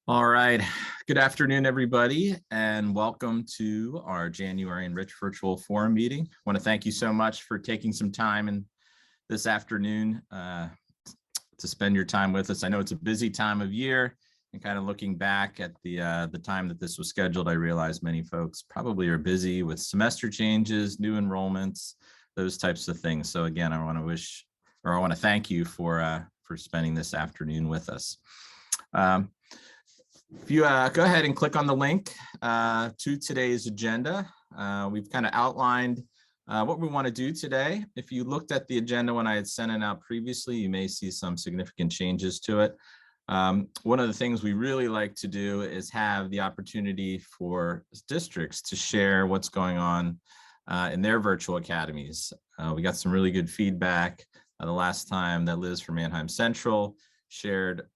All right. Good afternoon, everybody, and welcome to our January Enriched virtual forum meeting. I want to thank you so much for taking some time this afternoon to spend your time with us. I know it's a busy time of year, and kind of looking back at the time that this was scheduled, I realize many folks probably are busy with semester changes, new enrollments, those types of things. So again, I want to thank you for spending this afternoon with us. If you go ahead and click on the link to today's agenda, we've kind of outlined what we want to do today. If you looked at the agenda when I had sent it out previously, you may see some significant changes to it. One of the things we really like to do is have the opportunity for districts to share what's going on in their virtual academies. We got some really good feedback the last time that Liz from Mannheim Central shared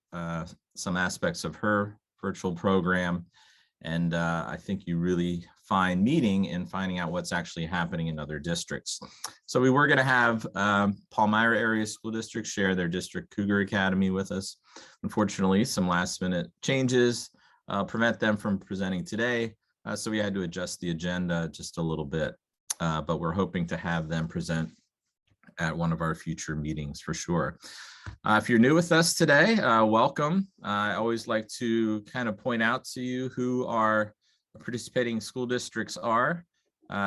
some aspects of her virtual program. And I think you really find meaning in finding out what's actually happening in other districts. So we were going to have Palmyra area school districts share their district Cougar Academy with us. Unfortunately, some last minute changes prevent them from presenting today. So we had to adjust the agenda just a little bit, but we're hoping to have them present at one of our future meetings for sure. If you're new with us today, welcome. I always like to kind of point out to you who our participating school districts are.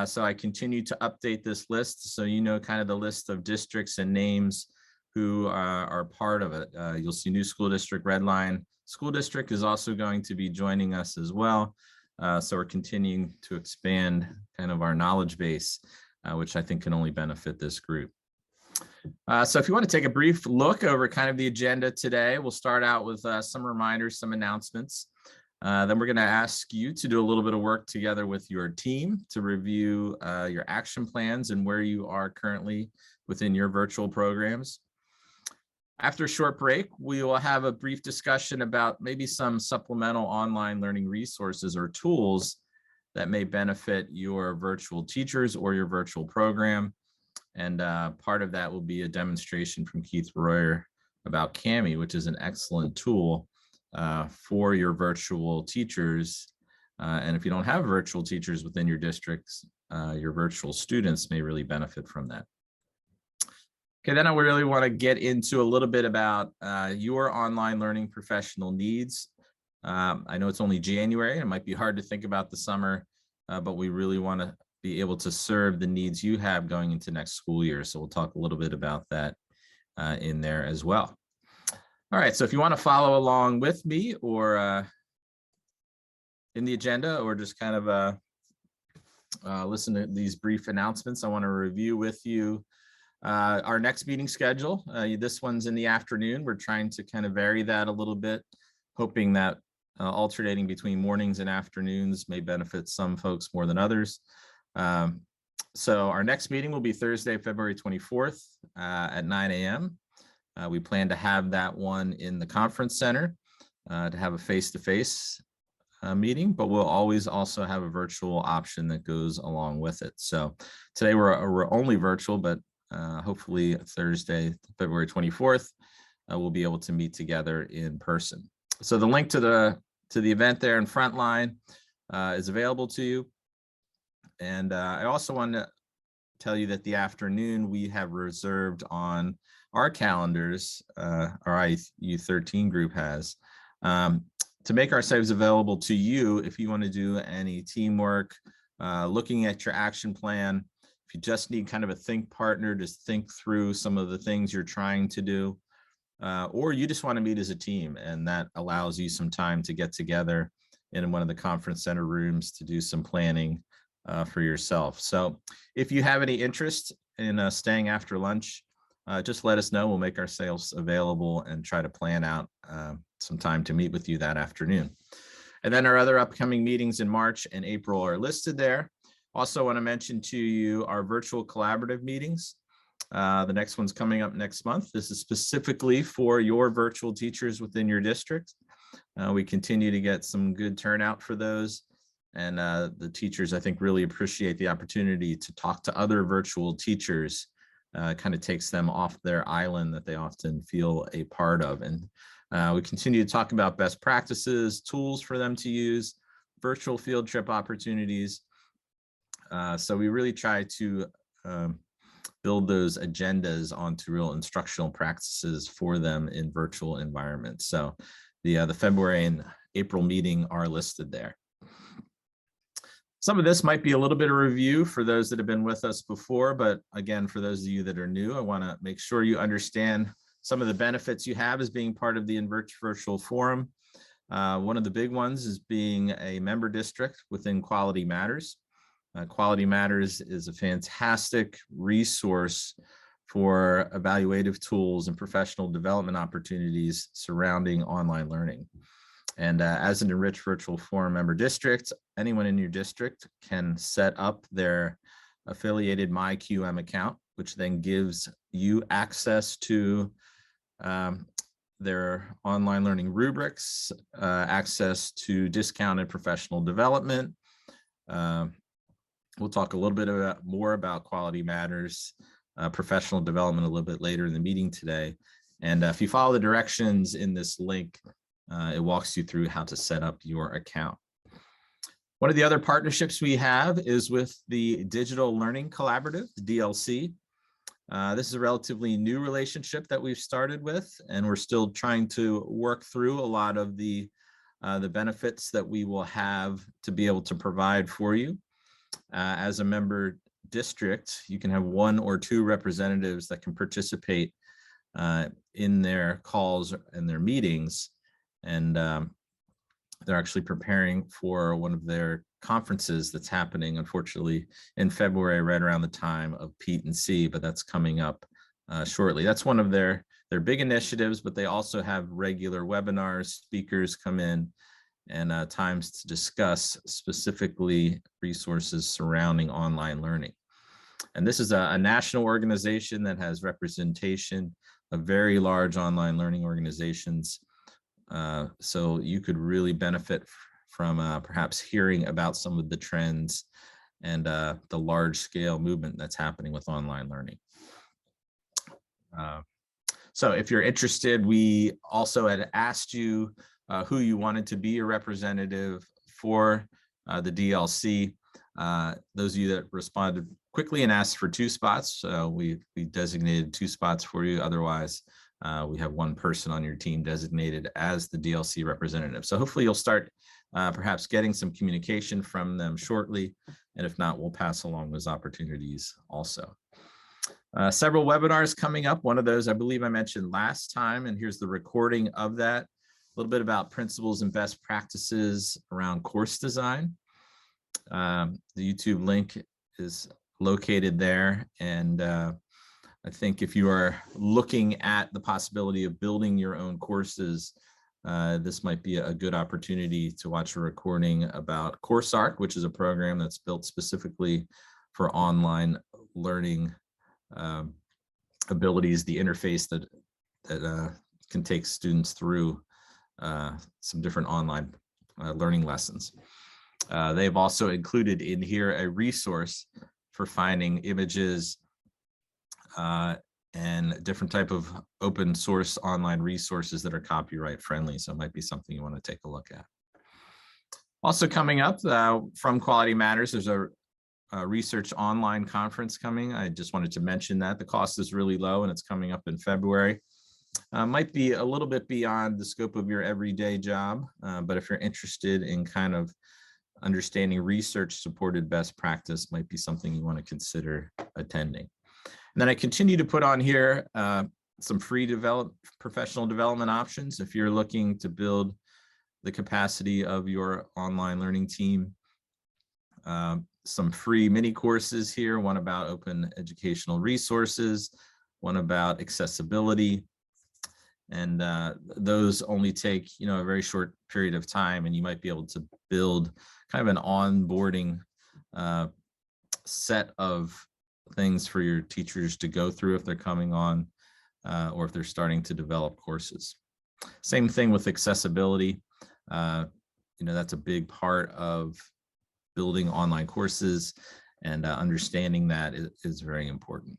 So I continue to update this list so you know kind of the list of districts and names who are part of it. You'll see new school district Redline School District is also going to be joining us as well. So we're continuing to expand kind of our knowledge base, which I think can only benefit this group. So if you want to take a brief look over kind of the agenda today, we'll start out with some reminders, some announcements. Then we're going to ask you to do a little bit of work together with your team to review your action plans and where you are currently within your virtual programs. After a short break, we will have a brief discussion about maybe some supplemental online learning resources or tools that may benefit your virtual teachers or your virtual program. And part of that will be a demonstration from Keith Royer about Kami, which is an excellent tool for your virtual teachers. And if you don't have virtual teachers within your districts, your virtual students may really benefit from that. Okay, then I really want to get into a little bit about your online learning professional needs. I know it's only January, and it might be hard to think about the summer, but we really want to be able to serve the needs you have going into next school year. So we'll talk a little bit about that in there as well. All right, so if you want to follow along with me or in the agenda or just kind of listen to these brief announcements, I want to review with you our next meeting schedule. This one's in the afternoon. We're trying to kind of vary that a little bit, hoping that alternating between mornings and afternoons may benefit some folks more than others. So our next meeting will be Thursday, February 24th at 9 a.m. We plan to have that one in the conference center to have a face-to-face meeting, but we'll always also have a virtual option that goes along with it. So today we're only virtual, but hopefully Thursday, February 24th, we'll be able to meet together in person. So the link to the event there in Frontline is available to you. And I also want to tell you that the afternoon we have reserved on our calendars, our IU13 group has, to make ourselves available to you if you want to do any teamwork, looking at your action plan. If you just need kind of a think partner to think through some of the things you're trying to do, or you just want to meet as a team, and that allows you some time to get together in one of the conference center rooms to do some planning for yourself. So if you have any interest in staying after lunch, just let us know. We'll make ourselves available and try to plan out some time to meet with you that afternoon. And then our other upcoming meetings in March and April are listed there. Also want to mention to you our virtual collaborative meetings. The next one's coming up next month. This is specifically for your virtual teachers within your district. We continue to get some good turnout for those. And the teachers, I think, really appreciate the opportunity to talk to other virtual teachers. Kind of takes them off their island that they often feel a part of. And We continue to talk about best practices, tools for them to use, virtual field trip opportunities. So we really try to build those agendas onto real instructional practices for them in virtual environments. So the February and April meeting are listed there. Some of this might be a little bit of review for those that have been with us before, but again, for those of you that are new, I want to make sure you understand some of the benefits you have as being part of the Enriched Virtual Forum. One of the big ones is being a member district within Quality Matters. Quality Matters is a fantastic resource for evaluative tools and professional development opportunities surrounding online learning. And as an Enriched Virtual Forum member district, anyone in your district can set up their affiliated MyQM account, which then gives you access to their online learning rubrics, access to discounted professional development. We'll talk a little bit more about Quality Matters, professional development a little bit later in the meeting today. And if you follow the directions in this link, it walks you through how to set up your account. One of the other partnerships we have is with the Digital Learning Collaborative, the DLC. This is a relatively new relationship that we've started with, and we're still trying to work through a lot of the benefits that we will have to be able to provide for you. As a member district, you can have 1 or 2 representatives that can participate in their calls and their meetings. And they're actually preparing for one of their conferences that's happening, unfortunately, in February, right around the time of Pete and C, but that's coming up shortly. That's one of their big initiatives, but they also have regular webinars, speakers come in, and times to discuss specifically resources surrounding online learning. And this is a national organization that has representation of very large online learning organizations. So you could really benefit from perhaps hearing about some of the trends and the large scale movement that's happening with online learning. So if you're interested, we also had asked you who you wanted to be your representative for the DLC. Those of you that responded quickly and asked for 2 spots, we designated 2 spots for you. Otherwise, we have 1 person on your team designated as the DLC representative. So hopefully you'll start perhaps getting some communication from them shortly. And if not, we'll pass along those opportunities also. Several webinars coming up. One of those I believe I mentioned last time, and here's the recording of that. A little bit about principles and best practices around course design. The YouTube link is located there. And I think if you are looking at the possibility of building your own courses, this might be a good opportunity to watch a recording about CourseArc, which is a program that's built specifically for online learning abilities, the interface that can take students through some different online learning lessons. They've also included in here a resource for finding images and different type of open source online resources that are copyright friendly. So it might be something you want to take a look at. Also coming up from Quality Matters, there's a research online conference coming. I just wanted to mention that the cost is really low and it's coming up in February. Might be a little bit beyond the scope of your everyday job, but if you're interested in kind of understanding research supported best practice, might be something you want to consider attending. And then I continue to put on here some free professional development options if you're looking to build the capacity of your online learning team. Some free mini courses here, one about open educational resources, one about accessibility. And those only take, a very short period of time, and you might be able to build kind of an onboarding set of things for your teachers to go through if they're coming on or if they're starting to develop courses. Same thing with accessibility. That's a big part of building online courses, and understanding that is very important.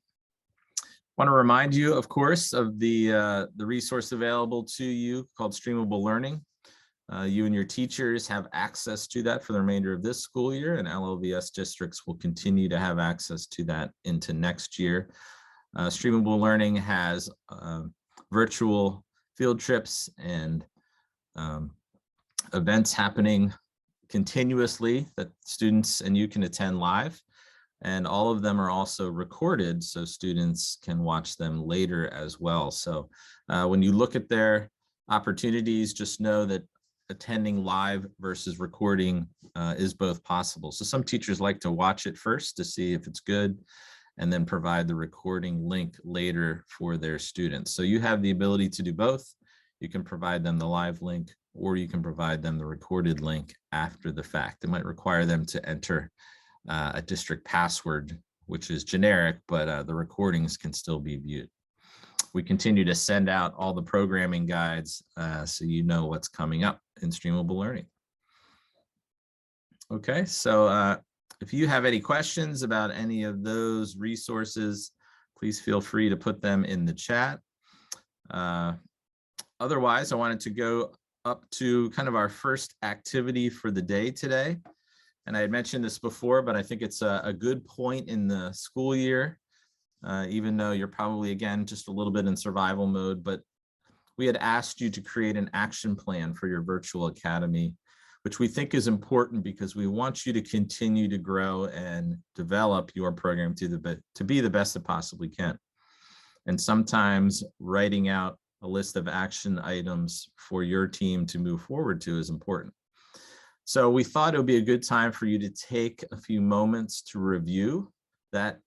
Want to remind you, of course, of the resource available to you called Streamable Learning. You and your teachers have access to that for the remainder of this school year, and LLVS districts will continue to have access to that into next year. Streamable Learning has virtual field trips and events happening continuously that students and you can attend live. And all of them are also recorded so students can watch them later as well. So when you look at their opportunities, just know that attending live versus recording is both possible. So some teachers like to watch it first to see if it's good and then provide the recording link later for their students. So you have the ability to do both. You can provide them the live link, or you can provide them the recorded link after the fact. It might require them to enter a district password, which is generic, but the recordings can still be viewed. We continue to send out all the programming guides so you know what's coming up in Streamable Learning. Okay, so if you have any questions about any of those resources, please feel free to put them in the chat. Otherwise, I wanted to go up to kind of our first activity for the day today. And I had mentioned this before, but I think it's a good point in the school year, even though you're probably, again, just a little bit in survival mode. But we had asked you to create an action plan for your virtual academy, which we think is important because we want you to continue to grow and develop your program to be the best it possibly can. And sometimes writing out a list of action items for your team to move forward to is important. So we thought it would be a good time for you to take a few moments to review that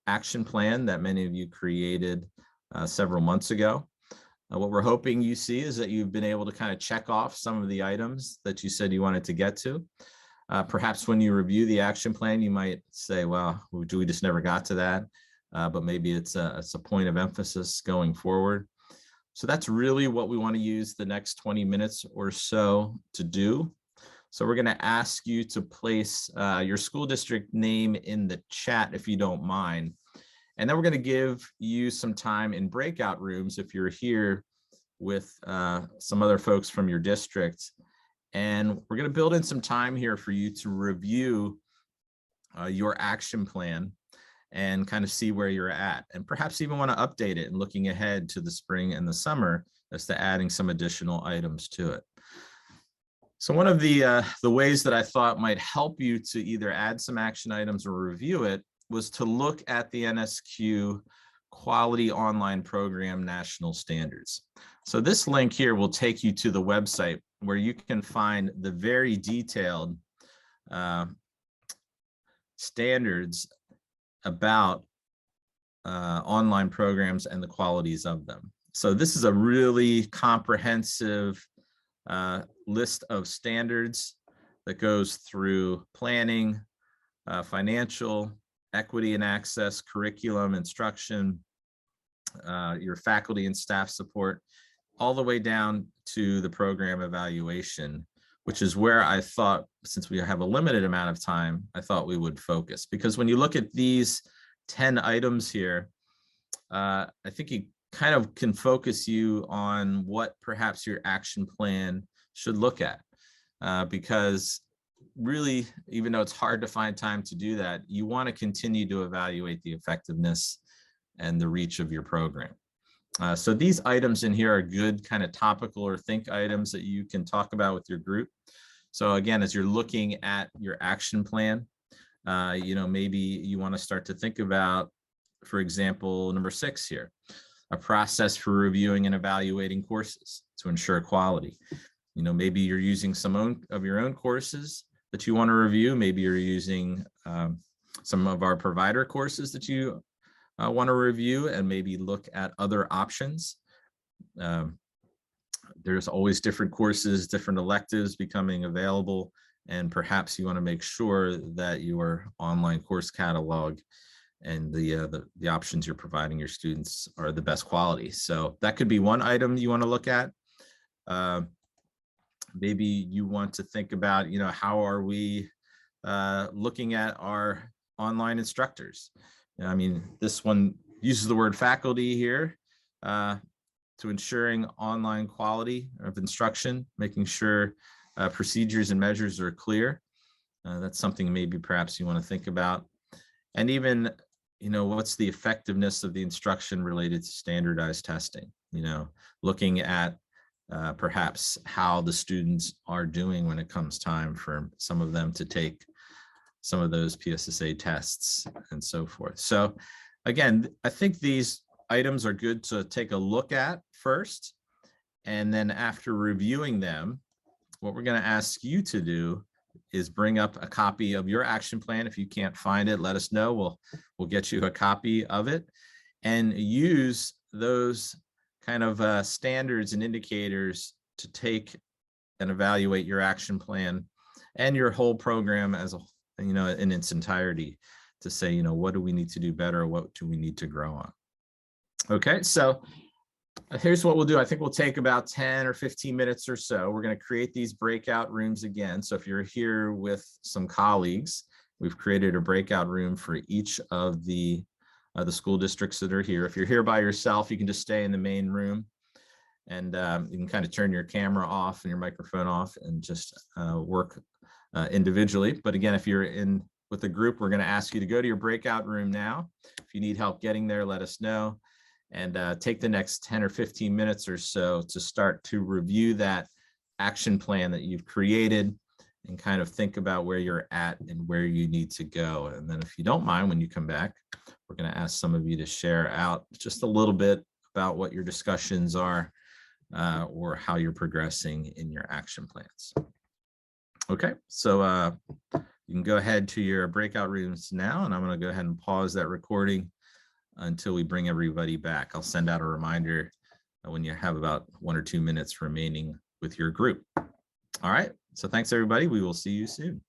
action plan that many of you created several months ago. What we're hoping you see is that you've been able to kind of check off some of the items that you said you wanted to get to. Perhaps when you review the action plan, you might say, well, we just never got to that, but maybe it's a point of emphasis going forward. So that's really what we want to use the next 20 minutes or so to do. So we're going to ask you to place your school district name in the chat if you don't mind. And then we're going to give you some time in breakout rooms if you're here with some other folks from your district. And we're going to build in some time here for you to review your action plan and kind of see where you're at, and perhaps even want to update it and looking ahead to the spring and the summer as to adding some additional items to it. So one of the ways that I thought might help you to either add some action items or review it was to look at the NSQ Quality Online Program National Standards. So this link here will take you to the website where you can find the very detailed standards about online programs and the qualities of them. So this is a really comprehensive list of standards that goes through planning, financial, equity and access, curriculum, instruction, your faculty and staff support, all the way down to the program evaluation, which is where I thought, since we have a limited amount of time, I thought we would focus. Because when you look at these 10 items here, I think you kind of can focus you on what perhaps your action plan should look at. Because really, even though it's hard to find time to do that, you want to continue to evaluate the effectiveness and the reach of your program. So these items in here are good kind of topical or think items that you can talk about with your group. So again, as you're looking at your action plan, maybe you want to start to think about, for example, number 6 here, a process for reviewing and evaluating courses to ensure quality. Maybe you're using some of your own courses that you want to review. Maybe you're using some of our provider courses that you want to review and maybe look at other options. There's always different courses, different electives becoming available, and perhaps you want to make sure that your online course catalog and the options you're providing your students are the best quality. So that could be one item you want to look at. Maybe you want to think about, how are we looking at our online instructors? I mean, this one uses the word faculty here, to ensuring online quality of instruction, making sure procedures and measures are clear. That's something maybe perhaps you want to think about. And even, what's the effectiveness of the instruction related to standardized testing? Looking at perhaps how the students are doing when it comes time for some of them to take some of those PSSA tests and so forth. So again, I think these items are good to take a look at first. And then after reviewing them, what we're going to ask you to do is bring up a copy of your action plan. If you can't find it, let us know. We'll get you a copy of it, and use those kind of standards and indicators to take and evaluate your action plan and your whole program as in its entirety, to say, what do we need to do better? What do we need to grow on? Okay, so here's what we'll do. I think we'll take about 10 or 15 minutes or so. We're going to create these breakout rooms again. So if you're here with some colleagues, we've created a breakout room for each of the school districts that are here. If you're here by yourself, you can just stay in the main room, and you can kind of turn your camera off and your microphone off and just work individually. But again, if you're in with a group, we're going to ask you to go to your breakout room now. If you need help getting there, let us know. And take the next 10 or 15 minutes or so to start to review that action plan that you've created, and kind of think about where you're at and where you need to go. And then if you don't mind, when you come back, we're going to ask some of you to share out just a little bit about what your discussions are, or how you're progressing in your action plans. Okay, so you can go ahead to your breakout rooms now, and I'm going to go ahead and pause that recording until we bring everybody back. I'll send out a reminder when you have about 1 or 2 minutes remaining with your group. All right, so thanks everybody. We will see you soon.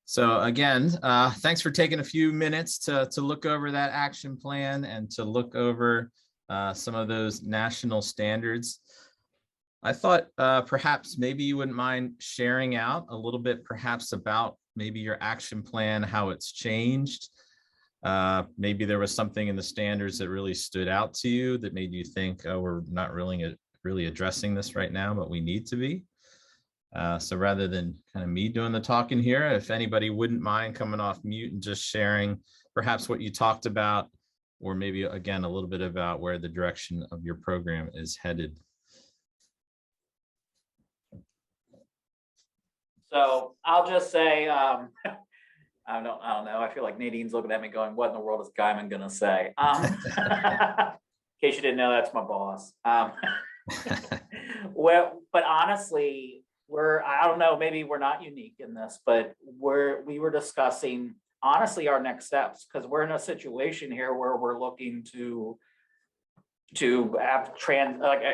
So again, thanks for taking a few minutes to look over that action plan and to look over some of those national standards. I thought perhaps maybe you wouldn't mind sharing out a little bit perhaps about maybe your action plan, how it's changed. Maybe there was something in the standards that really stood out to you that made you think, oh, we're not really addressing this right now, but we need to be. So rather than kind of me doing the talking here, if anybody wouldn't mind coming off mute and just sharing perhaps what you talked about, or maybe again, a little bit about where the direction of your program is headed. So I'll just say, I don't know. I feel like Nadine's looking at me going, what in the world is Guyman going to say? In case you didn't know, that's my boss. Well, but honestly, I don't know, maybe we're not unique in this, but we were discussing honestly our next steps, because we're in a situation here where we're looking to have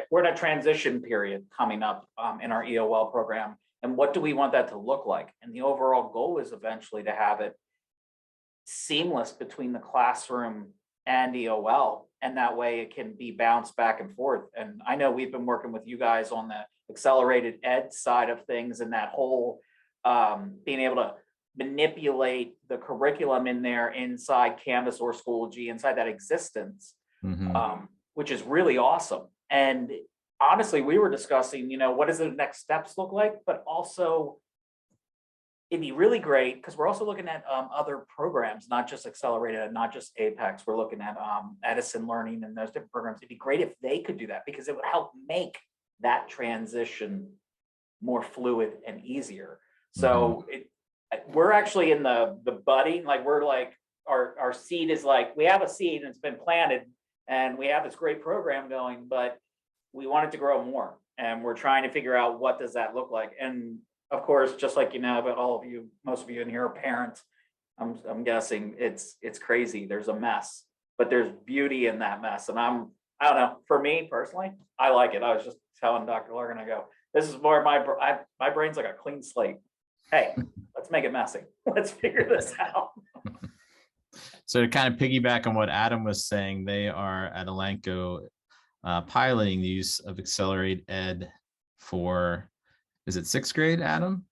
we're in a transition period coming up in our EOL program. And what do we want that to look like? And the overall goal is eventually to have it seamless between the classroom and EOL. And that way it can be bounced back and forth. And I know we've been working with you guys on the accelerated ed side of things, and that whole being able to manipulate the curriculum in there inside Canvas or Schoology, inside that existence, which is really awesome. And honestly, we were discussing, what does the next steps look like, but also it'd be really great because we're also looking at other programs, not just Accelerated, not just Apex. We're looking at Edison Learning and those different programs. It'd be great if they could do that, because it would help make that transition more fluid and easier. So we're actually in the budding, like we're like, our seed is like, we have a seed and it's been planted and we have this great program going, but we want it to grow more. And we're trying to figure out what does that look like. And of course, just like but all of you, most of you in here are parents. I'm guessing it's crazy. There's a mess, but there's beauty in that mess. And I don't know, for me personally, I like it. I was just telling Dr. Larkin, I go, this is more my brain's like a clean slate. Hey, let's make it messy. Let's figure this out. So to kind of piggyback on what Adam was saying, they are at Elanco piloting the use of Accelerate Ed for, is it sixth grade, Adam?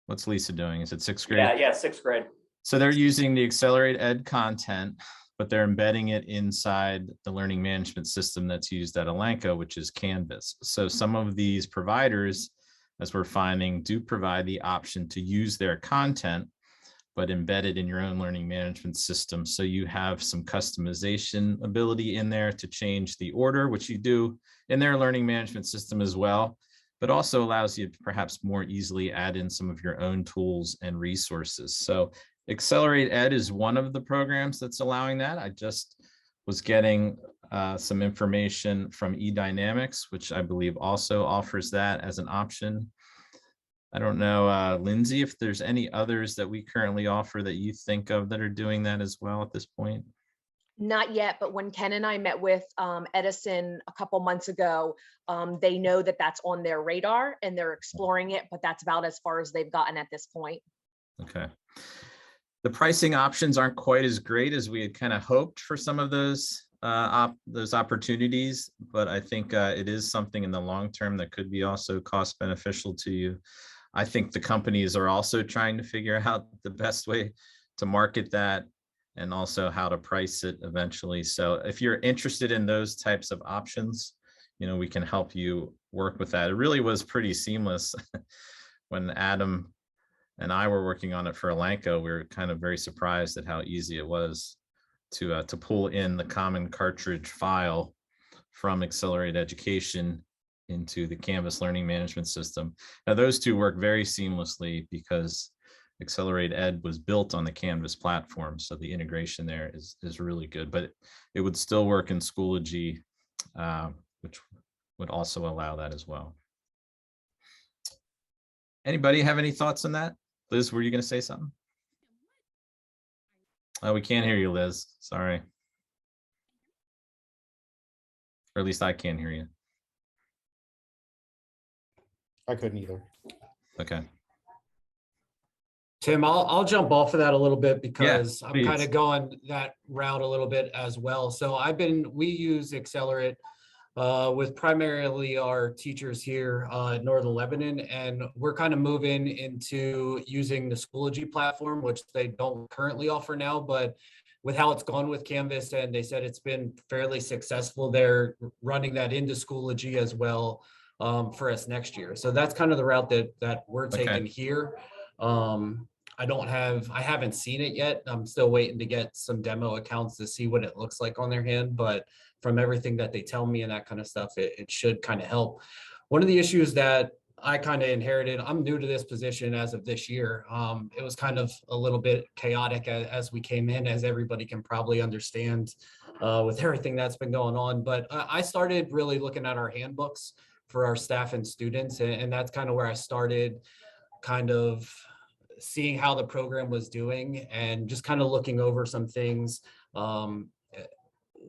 What's Lisa doing? Is it sixth grade? Yeah, sixth grade. So they're using the Accelerate Ed content, but they're embedding it inside the learning management system that's used at Elanco, which is Canvas. So some of these providers, as we're finding, do provide the option to use their content, but embedded in your own learning management system. So you have some customization ability in there to change the order, which you do in their learning management system as well, but also allows you to perhaps more easily add in some of your own tools and resources. So Accelerate Ed is one of the programs that's allowing that. I just was getting some information from eDynamics, which I believe also offers that as an option. I don't know, Lindsay, if there's any others that we currently offer that you think of that are doing that as well at this point. Not yet, but when Ken and I met with Edison a couple months ago, they know that that's on their radar and they're exploring it, but that's about as far as they've gotten at this point. Okay. The pricing options aren't quite as great as we had kind of hoped for some of those opportunities, but I think it is something in the long term that could be also cost beneficial to you. I think the companies are also trying to figure out the best way to market that and also how to price it eventually. So if you're interested in those types of options, we can help you work with that. It really was pretty seamless. When Adam and I were working on it for Elanco, we were kind of very surprised at how easy it was to pull in the common cartridge file from Accelerate Education into the Canvas learning management system. Now, those two work very seamlessly because Accelerate Ed was built on the Canvas platform. So the integration there is really good, but it would still work in Schoology, which would also allow that as well. Anybody have any thoughts on that? Liz, were you going to say something? Oh, we can't hear you, Liz. Sorry. Or at least I can't hear you. I couldn't either. Okay. Tim, I'll jump off of that a little bit because I'm please. kind of going that route a little bit as well. So we use Accelerate with primarily our teachers here in Northern Lebanon, and we're kind of moving into using the Schoology platform, which they don't currently offer now, but with how it's gone with Canvas, and they said it's been fairly successful, they're running that into Schoology as well for us next year. So that's kind of the route that we're taking here. I haven't seen it yet. I'm still waiting to get some demo accounts to see what it looks like on their hand, but from everything that they tell me and that kind of stuff, it should kind of help. One of the issues that I kind of inherited, I'm new to this position as of this year. It was kind of a little bit chaotic as we came in, as everybody can probably understand with everything that's been going on. But I started really looking at our handbooks for our staff and students, and that's kind of where I started kind of seeing how the program was doing and just kind of looking over some things.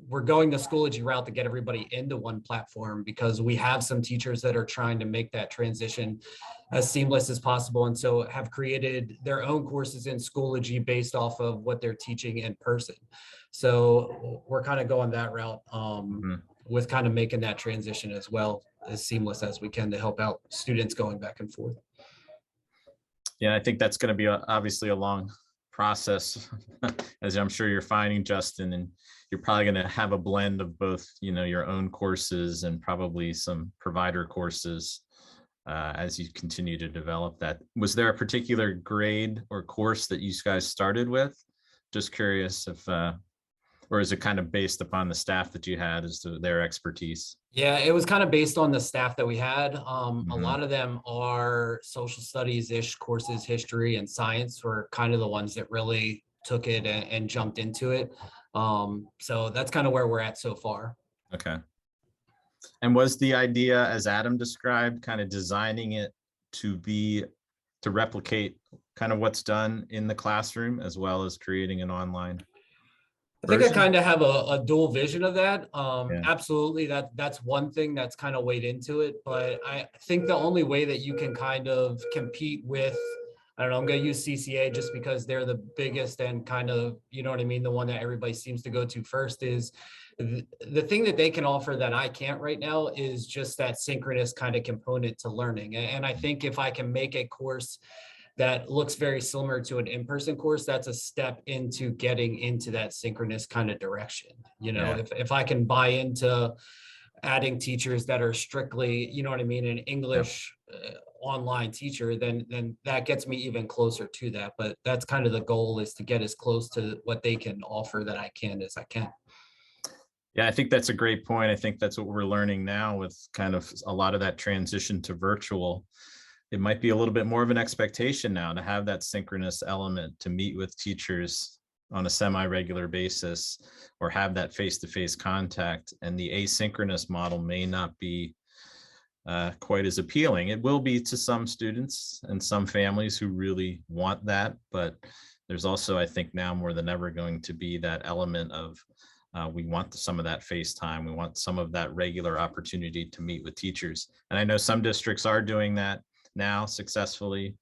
We're going the Schoology route to get everybody into one platform because we have some teachers that are trying to make that transition as seamless as possible, and so have created their own courses in Schoology based off of what they're teaching in person. So we're kind of going that route with kind of making that transition as well as seamless as we can to help out students going back and forth. Yeah, I think that's going to be obviously a long process, as I'm sure you're finding, Justin, and you're probably going to have a blend of both, your own courses and probably some provider courses as you continue to develop that. Was there a particular grade or course that you guys started with? Just curious if, or is it kind of based upon the staff that you had as to their expertise? Yeah, it was kind of based on the staff that we had. A lot of them are social studies-ish courses, history and science were kind of the ones that really took it and jumped into it. So that's kind of where we're at so far. Okay. And was the idea, as Adam described, kind of designing it to replicate kind of what's done in the classroom as well as creating an online? I think I kind of have a dual vision of that. Yeah. Absolutely, that's one thing that's kind of weighed into it. But I think the only way that you can kind of compete with, I don't know, I'm gonna use CCA just because they're the biggest and kind of, you know what I mean, the one that everybody seems to go to first. Is the thing that they can offer that I can't right now is just that synchronous kind of component to learning. And I think if I can make a course that looks very similar to an in-person course, that's a step into getting into that synchronous kind of direction. You know, Yeah. if I can buy into adding teachers that are strictly, you know what I mean, an English online teacher, then that gets me even closer to that. But that's kind of the goal, is to get as close to what they can offer that I can as I can. Yeah, I think that's a great point. I think that's what we're learning now with kind of a lot of that transition to virtual. It might be a little bit more of an expectation now to have that synchronous element, to meet with teachers on a semi-regular basis or have that face-to-face contact. And the asynchronous model may not be quite as appealing. It will be to some students and some families who really want that, but there's also, I think now more than ever, going to be that element of we want some of that face time. We want some of that regular opportunity to meet with teachers. And I know some districts are doing that now successfully,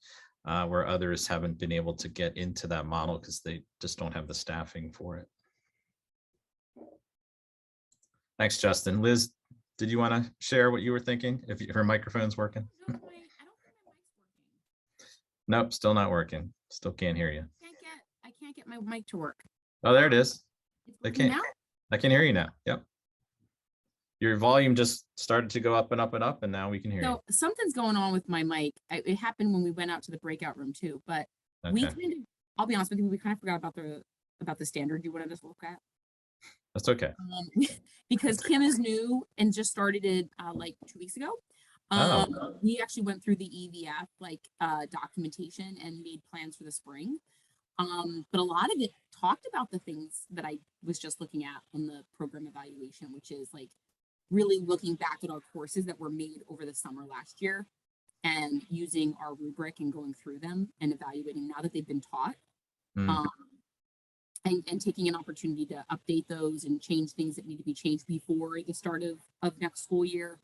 where others haven't been able to get into that model because they just don't have the staffing for it. Thanks, Justin. Liz, did you want to share what you were thinking? If her microphone's working? No, I don't think my mic's working. Nope, still not working. Still can't hear you. I can't get my mic to work. Oh, there it is. It's I working can't. now? I can hear you now. Yep. Your volume just started to go up and up and up, and now we can hear So something's going on with my mic. It happened when we went out to the breakout room too, but you. we Okay, kind of, I'll be honest with you, we kind of forgot about the standard you wanted us to look at. that's okay. Because Kim is new and just started it like 2 weeks ago. We actually went through the EVF documentation and made plans for the spring. But a lot of it talked about the things that I was just looking at in the program evaluation, which is like really looking back at our courses that were made over the summer last year and using our rubric and going through them and evaluating now that they've been taught. Mm. And taking an opportunity to update those and change things that need to be changed before the start of next school year.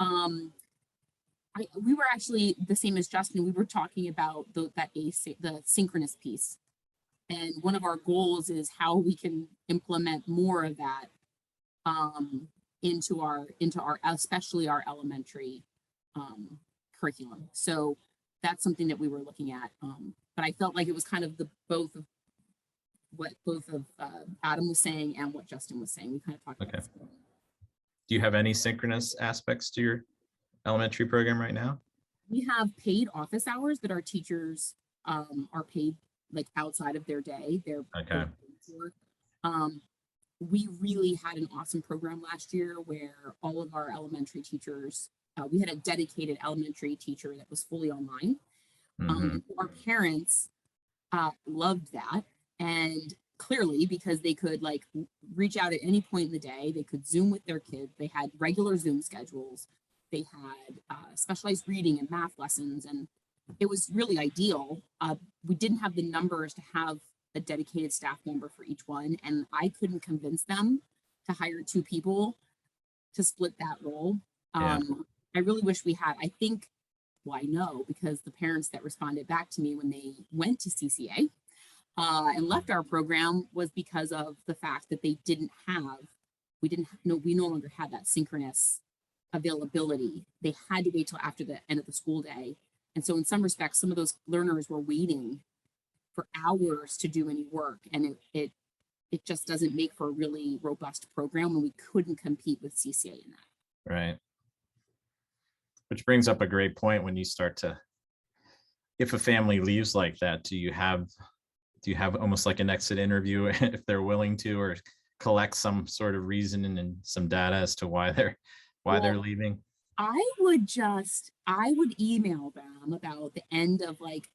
We were actually the same as Justin. We were talking about the synchronous piece. And one of our goals is how we can implement more of that into our especially our elementary curriculum. So that's something that we were looking at. But I felt like it was kind of both of Adam was saying and what Justin was saying. We kind of talked about this. Do you have any synchronous aspects to your elementary program right now? We have paid office hours that our teachers are paid like outside of their day. They're Okay. We really had an awesome program last year where all of our elementary teachers, we had a dedicated elementary teacher that was fully online. Our parents loved that. And clearly, because they could like reach out at any point in the day, they could Zoom with their kids. They had regular Zoom schedules. They had specialized reading and math lessons, and it was really ideal. We didn't have the numbers to have a dedicated staff member for each one, and I couldn't convince them to hire 2 people to split that role. Yeah. I really wish we had. I think, well, I know because the parents that responded back to me when they went to CCA and left our program was because of the fact that we no longer had that synchronous availability. They had to wait till after the end of the school day. And so in some respects, some of those learners were waiting for hours to do any work. And it just doesn't make for a really robust program when we couldn't compete with CCA in that. Right. Which brings up a great point when you start to, if a family leaves like that, do you have almost like an exit interview if they're willing to, or collect some sort of reason and some data as to why they're leaving? I would email them about the end of like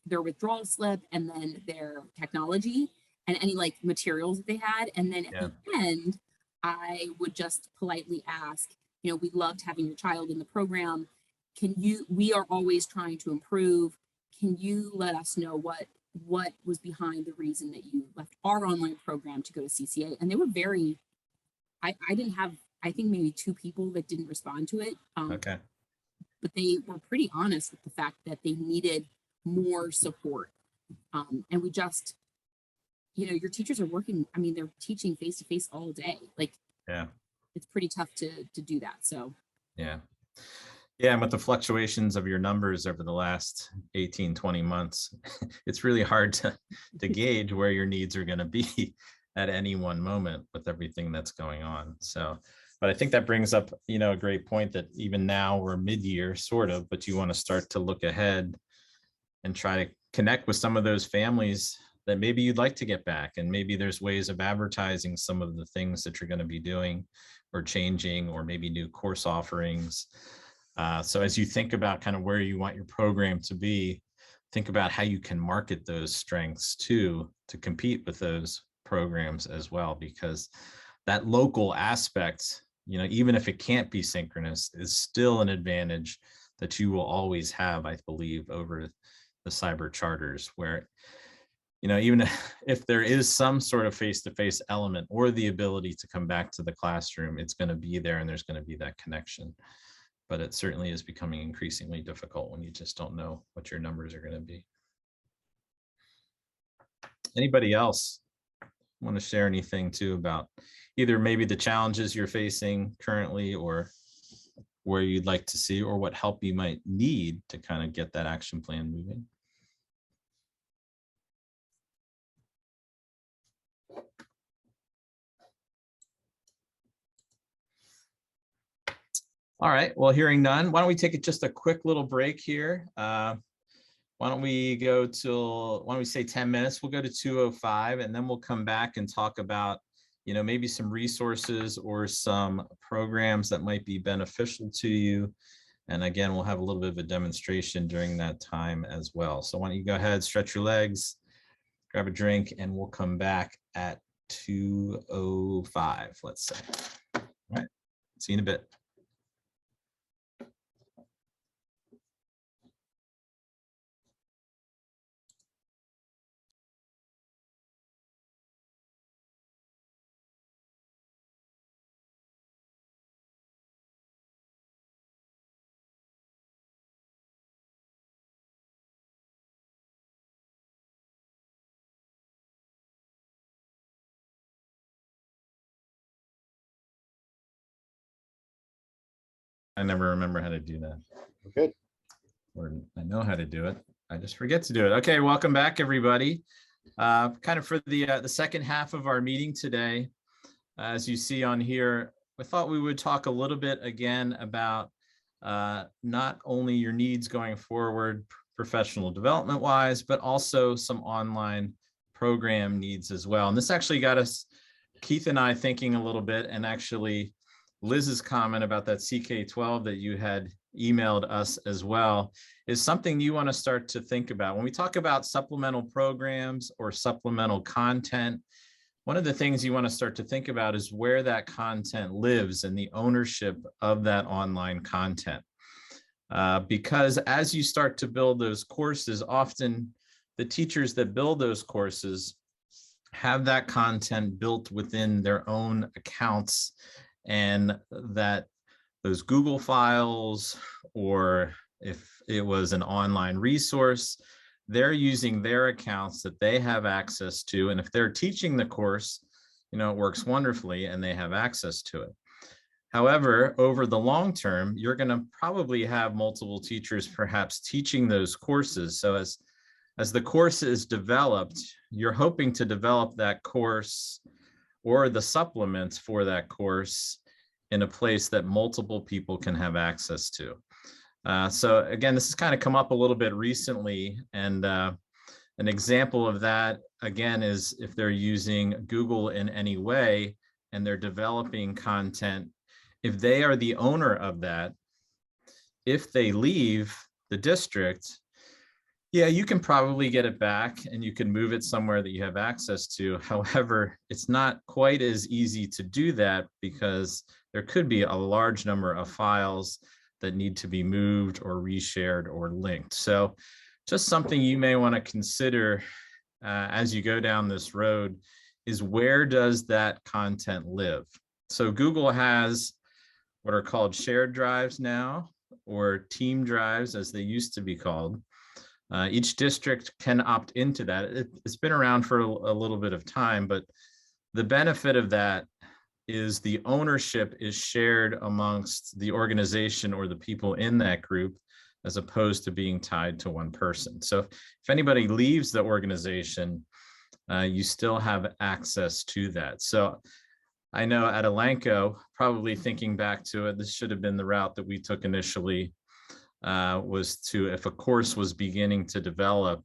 their withdrawal slip and then their technology and any like materials that they had. And then at the end, I would just politely ask, we loved having your child in the program. We are always trying to improve. Can you let us know what was behind the reason that you left our online program to go to CCA? And they were very, I didn't have, I think maybe 2 people that didn't respond to it. Okay. But they were pretty honest with the fact that they needed more support. And we just, you know, your teachers are working, I mean, they're teaching face to face all day. Like, Yeah. it's pretty tough to do that. So Yeah. Yeah, and with the fluctuations of your numbers over the last 18, 20 months, it's really hard to gauge where your needs are going to be at any one moment with everything that's going on. So, but I think that brings up, you know, a great point that even now we're mid-year sort of, but you want to start to look ahead and try to connect with some of those families that maybe you'd like to get back. And maybe there's ways of advertising some of the things that you're going to be doing or changing, or maybe new course offerings. So as you think about kind of where you want your program to be, think about how you can market those strengths too, to compete with those programs as well, because that local aspect, you know, even if it can't be synchronous, is still an advantage that you will always have, I believe, over the cyber charters, where, you know, even if there is some sort of face-to-face element or the ability to come back to the classroom, it's going to be there and there's going to be that connection. But it certainly is becoming increasingly difficult when you just don't know what your numbers are going to be. Anybody else want to share anything too about either maybe the challenges you're facing currently, or where you'd like to see, or what help you might need to kind of get that action plan moving? All right, well, hearing none, why don't we take just a quick little break here? Why don't we go till, why don't we say 10 minutes? We'll go to 2:05, and then we'll come back and talk about, you know, maybe some resources or some programs that might be beneficial to you. And again, we'll have a little bit of a demonstration during that time as well. So why don't you go ahead, stretch your legs, grab a drink, and we'll come back at 2:05, let's say. All right, see you in a bit. I never remember how to do that. Good. Or I know how to do it, I just forget to do it. Okay, welcome back, everybody. Kind of for the second half of our meeting today, as you see on here, I thought we would talk a little bit again about not only your needs going forward, professional development wise, but also some online program needs as well. And this actually got us, Keith and I, thinking a little bit, and actually Liz's comment about that CK12 that you had emailed us as well is something you want to start to think about. When we talk about supplemental programs or supplemental content, one of the things you want to start to think about is where that content lives and the ownership of that online content. Because as you start to build those courses, often the teachers that build those courses have that content built within their own accounts, and that those Google files, or if it was an online resource, they're using their accounts that they have access to. And if they're teaching the course, you know, it works wonderfully and they have access to it. However, over the long term, you're going to probably have multiple teachers perhaps teaching those courses. So as the course is developed, you're hoping to develop that course or the supplements for that course in a place that multiple people can have access to. So again, this has kind of come up a little bit recently, and an example of that, again, is if they're using Google in any way and they're developing content, if they are the owner of that, if they leave the district, yeah, you can probably get it back and you can move it somewhere that you have access to. However, it's not quite as easy to do that because there could be a large number of files that need to be moved or reshared or linked. So just something you may want to consider as you go down this road is, where does that content live? So Google has what are called shared drives now, or team drives as they used to be called. Each district can opt into that. It's been around for a little bit of time, but the benefit of that is the ownership is shared amongst the organization or the people in that group, as opposed to being tied to one person. So if anybody leaves the organization, you still have access to that. So I know at Elanco, probably thinking back to it, this should have been the route that we took initially, was to, if a course was beginning to develop,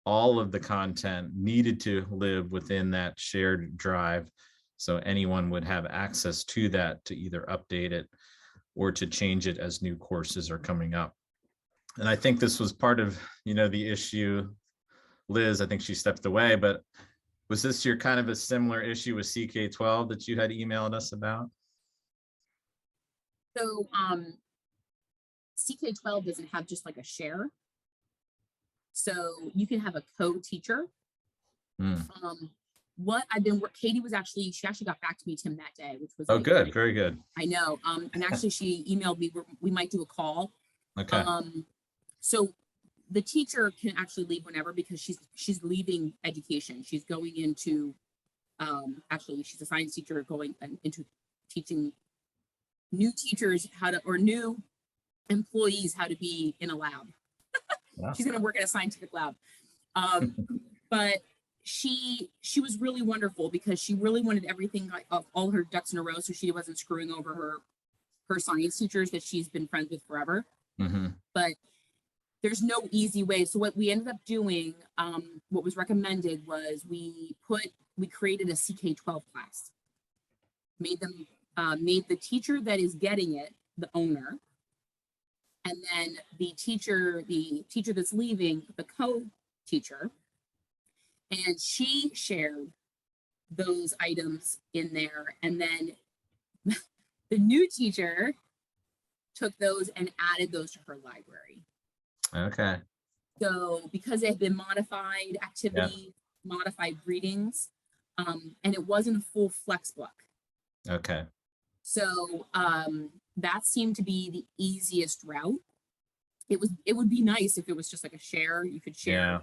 all of the content needed to live within that shared drive. So anyone would have access to that to either update it or to change it as new courses are coming up. And I think this was part of, the issue. Liz, I think she stepped away, but was this your kind of a similar issue with CK12 that you had emailed us about? So CK12 doesn't have just like a share. So you can have a co-teacher. What I've been, Katie was actually, she actually got back to me, Tim, that day, which was Oh, like, good. Very good. I know. And actually she emailed me, we might do a call. Okay. So the teacher can actually leave whenever, because she's leaving education. She's going into, actually she's a science teacher going into teaching new teachers how to, or new employees how to be in a lab. Wow. She's going to work at a scientific lab. But she was really wonderful, because she really wanted everything, like all her ducks in a row, so she wasn't screwing over her science teachers that she's been friends with forever. But there's no easy way. So what we ended up doing, what was recommended, was we created a CK12 class, made the teacher that is getting it the owner, and then the teacher that's leaving, the co-teacher, and she shared those items in there. And then the new teacher took those and added those to her library. Okay. So because they had been modified activity, modified readings, and it wasn't a full flex book. Okay. So that seemed to be the easiest route. It would be nice if it was just like a share, you could share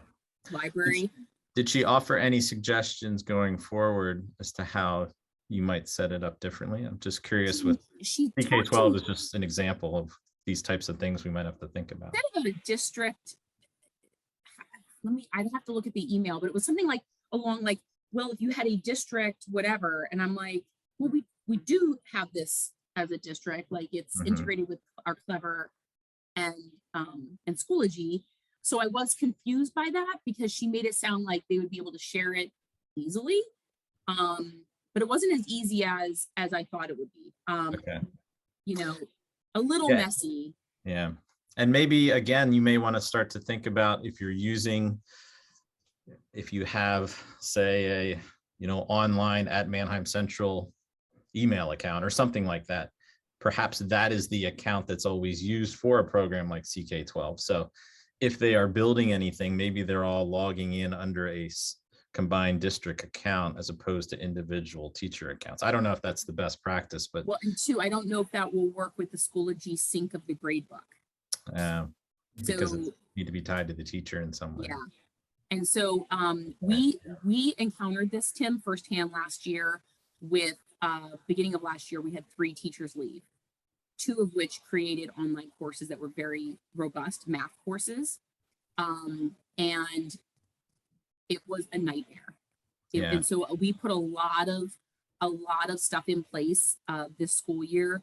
library. Did she offer any suggestions going forward as to how you might set it up differently? I'm just curious. With CK12 is just an example of these types of things we might have to think about. Instead of a district, I'd have to look at the email, but it was something like along like, well, if you had a district, whatever. And I'm like, well, we do have this as a district, like it's integrated with our Clever and Schoology. So I was confused by that, because she made it sound like they would be able to share it easily. But it wasn't as easy as I thought it would be. Okay. A little messy. Yeah. And maybe, again, you may want to start to think about if you have, say, online at Mannheim Central email account or something like that. Perhaps that is the account that's always used for a program like CK12. So if they are building anything, maybe they're all logging in under a combined district account as opposed to individual teacher accounts. I don't know if that's the best practice, but and two, I don't know if that will work with the Schoology sync of the grade book. Because it need to be tied to the teacher in some way. Yeah. And so we encountered this, Tim, firsthand last year. With beginning of last year, we had 3 teachers leave, 2 of which created online courses that were very robust math courses. And it was a nightmare. And so we put a lot of stuff in place this school year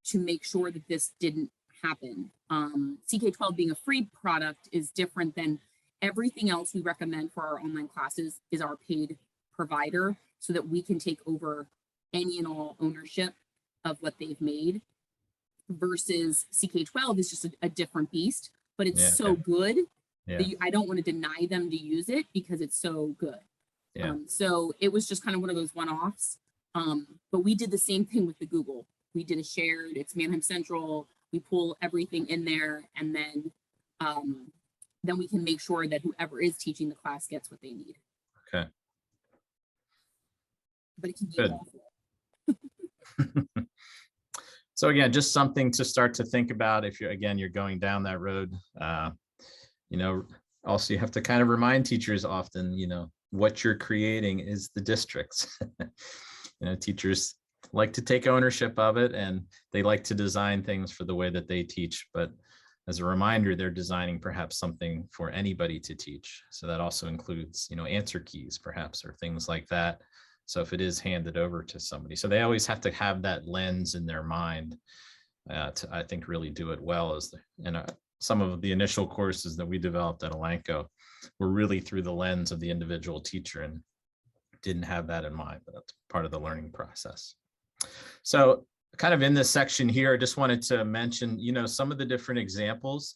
to make sure that this didn't happen. CK12 being a free product is different than everything else we recommend for our online classes is our paid provider, so that we can take over any and all ownership of what they've made, versus CK12 is just a different beast, but it's so good that I don't want to deny them to use it because it's so good. So it was just kind of one of those one-offs. But we did the same thing with the Google. We did a shared, it's Mannheim Central. We pull everything in there, and then we can make sure that whoever is teaching the class gets what they need. Okay. But it can be awful. So again, just something to start to think about if you're going down that road. Also you have to kind of remind teachers often, what you're creating is the district's. Teachers like to take ownership of it, and they like to design things for the way that they teach. But as a reminder, they're designing perhaps something for anybody to teach. So that also includes, answer keys perhaps, or things like that. So if it is handed over to somebody, so they always have to have that lens in their mind to, I think, really do it well. Some of the initial courses that we developed at Elanco were really through the lens of the individual teacher and didn't have that in mind, but that's part of the learning process. So kind of in this section here, I just wanted to mention, some of the different examples.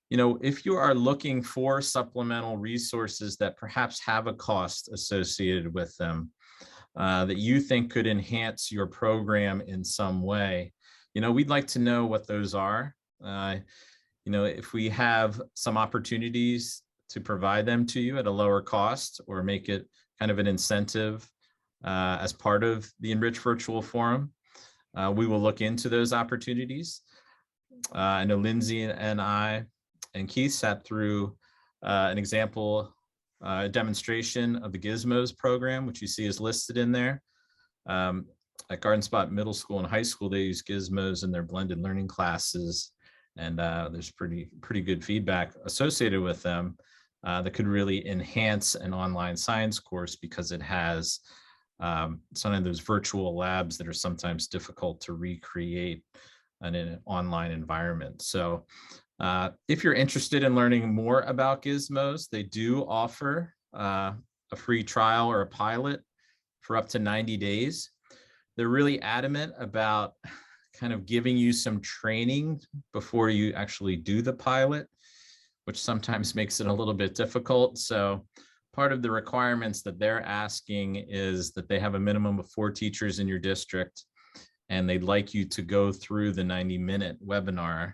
If you are looking for supplemental resources that perhaps have a cost associated with them, that you think could enhance your program in some way, we'd like to know what those are. If we have some opportunities to provide them to you at a lower cost, or make it kind of an incentive as part of the Enriched Virtual Forum, we will look into those opportunities. I know Lindsay and I and Keith sat through an example demonstration of the Gizmos program, which you see is listed in there. At Garden Spot Middle School and High School, they use Gizmos in their blended learning classes, and there's pretty good feedback associated with them that could really enhance an online science course, because it has some of those virtual labs that are sometimes difficult to recreate in an online environment. So if you're interested in learning more about Gizmos, they do offer a free trial or a pilot for up to 90 days. They're really adamant about kind of giving you some training before you actually do the pilot, which sometimes makes it a little bit difficult. So part of the requirements that they're asking is that they have a minimum of 4 teachers in your district, and they'd like you to go through the 90-minute webinar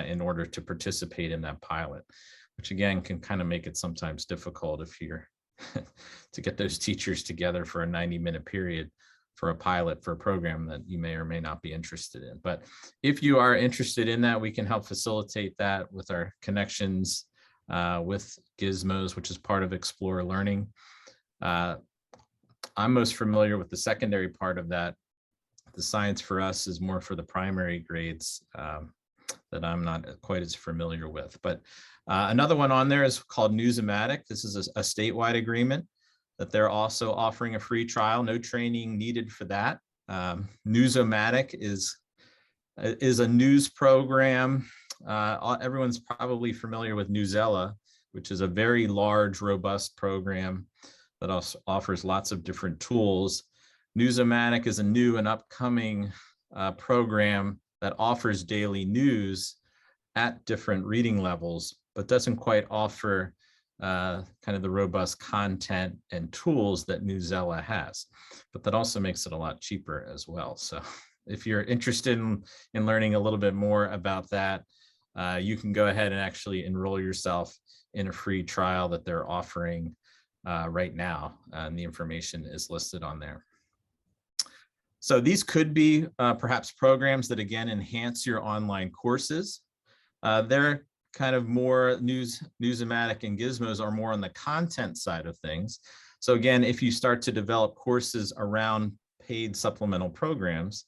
in order to participate in that pilot, which again can kind of make it sometimes difficult if you're to get those teachers together for a 90-minute period for a pilot for a program that you may or may not be interested in. But if you are interested in that, we can help facilitate that with our connections with Gizmos, which is part of Explore Learning. I'm most familiar with the secondary part of that. The science for us is more for the primary grades that I'm not quite as familiar with. But another one on there is called Newsomatic. This is a statewide agreement that they're also offering a free trial, no training needed for that. Newsomatic is a news program. Everyone's probably familiar with Newsela, which is a very large, robust program that also offers lots of different tools. Newsomatic is a new and upcoming program that offers daily news at different reading levels, but doesn't quite offer kind of the robust content and tools that Newsela has, but that also makes it a lot cheaper as well. So if you're interested in learning a little bit more about that, you can go ahead and actually enroll yourself in a free trial that they're offering right now, and the information is listed on there. So these could be perhaps programs that, again, enhance your online courses. They're kind of more Newsomatic and Gizmos are more on the content side of things. So again, if you start to develop courses around paid supplemental programs,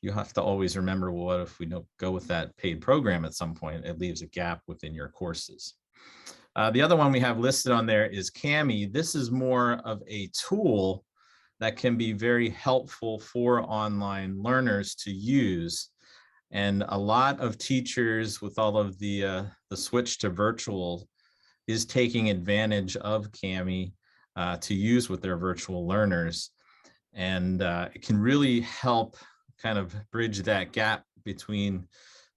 you have to always remember, well, what if we don't go with that paid program at some point? It leaves a gap within your courses. The other one we have listed on there is Kami. This is more of a tool that can be very helpful for online learners to use. And a lot of teachers, with all of the switch to virtual, is taking advantage of Kami to use with their virtual learners. And it can really help kind of bridge that gap between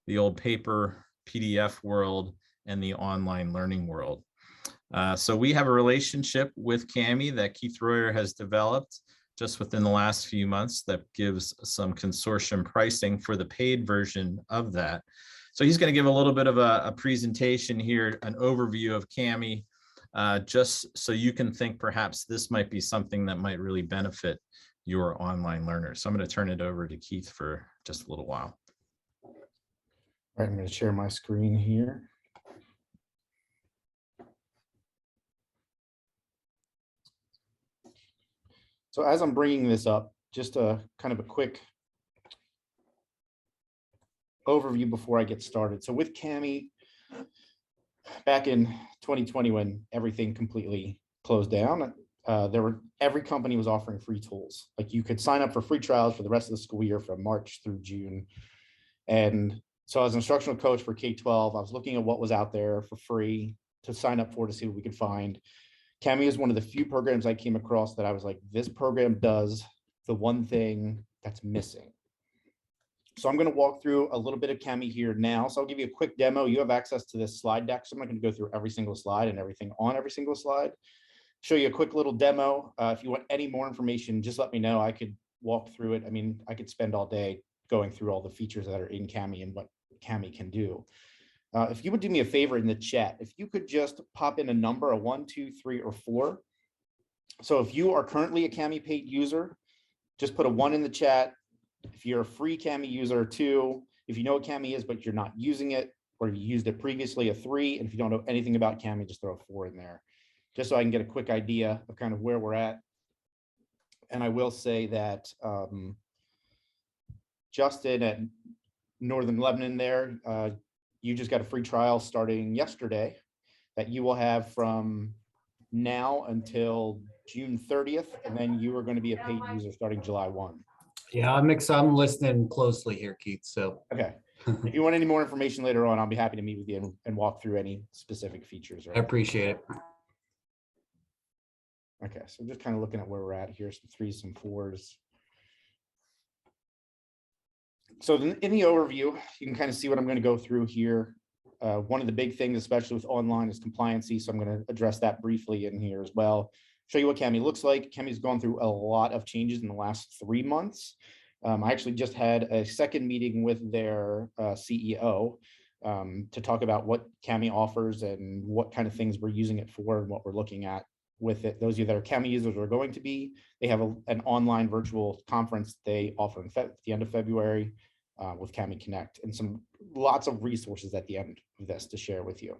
the old paper PDF world and the online learning world. So we have a relationship with Kami that Keith Royer has developed just within the last few months that gives some consortium pricing for the paid version of that. So he's going to give a little bit of a presentation here, an overview of Kami, just so you can think perhaps this might be something that might really benefit your online learners. So I'm going to turn it over to Keith for just a little while. All right, I'm going to share my screen here. So as I'm bringing this up, just a kind of a quick overview before I get started. So with Kami, back in 2020, when everything completely closed down, every company was offering free tools. Like you could sign up for free trials for the rest of the school year from March through June. And so as an instructional coach for K-12, I was looking at what was out there for free to sign up for to see what we could find. Kami is one of the few programs I came across that I was like, this program does the one thing that's missing. So I'm going to walk through a little bit of Kami here now. So I'll give you a quick demo. You have access to this slide deck. So I'm not going to go through every single slide and everything on every single slide. Show you a quick little demo. If you want any more information, just let me know. I could walk through it. I mean, I could spend all day going through all the features that are in Kami and what Kami can do. If you would do me a favor in the chat, if you could just pop in a number, a 1, 2, 3, or 4. So if you are currently a Kami paid user, just put a 1 in the chat. If you're a free Kami user, 2. If you know what Kami is, but you're not using it, or you used it previously, a 3. And if you don't know anything about Kami, just throw a 4 in there, just so I can get a quick idea of kind of where we're at. And I will say that Justin at Northern Lebanon there, you just got a free trial starting yesterday that you will have from now until June 30th. And then you are going to be a paid user starting July 1. Yeah, I'm listening closely here, Keith. So okay. If you want any more information later on, I'll be happy to meet with you and walk through any specific features. I appreciate it. Okay, so just kind of looking at where we're at here, some 3s, some 4s. So in the overview, you can kind of see what I'm going to go through here. One of the big things, especially with online, is compliancy. So I'm going to address that briefly in here as well. Show you what Kami looks like. Kami's gone through a lot of changes in the last 3 months. I actually just had a second meeting with their CEO to talk about what Kami offers and what kind of things we're using it for and what we're looking at with it. Those of you that are Kami users are going to be. They have an online virtual conference they offer at the end of February with Kami Connect, and lots of resources at the end of this to share with you.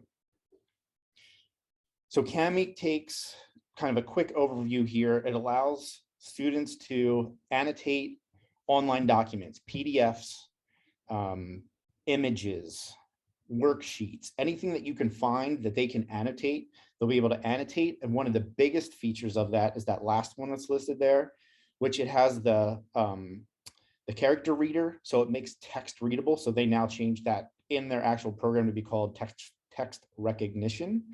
So Kami takes kind of a quick overview here. It allows students to annotate online documents, PDFs, images, worksheets, anything that you can find that they can annotate, they'll be able to annotate. And one of the biggest features of that is that last one that's listed there, which it has the character reader, so it makes text readable. So they now change that in their actual program to be called text recognition.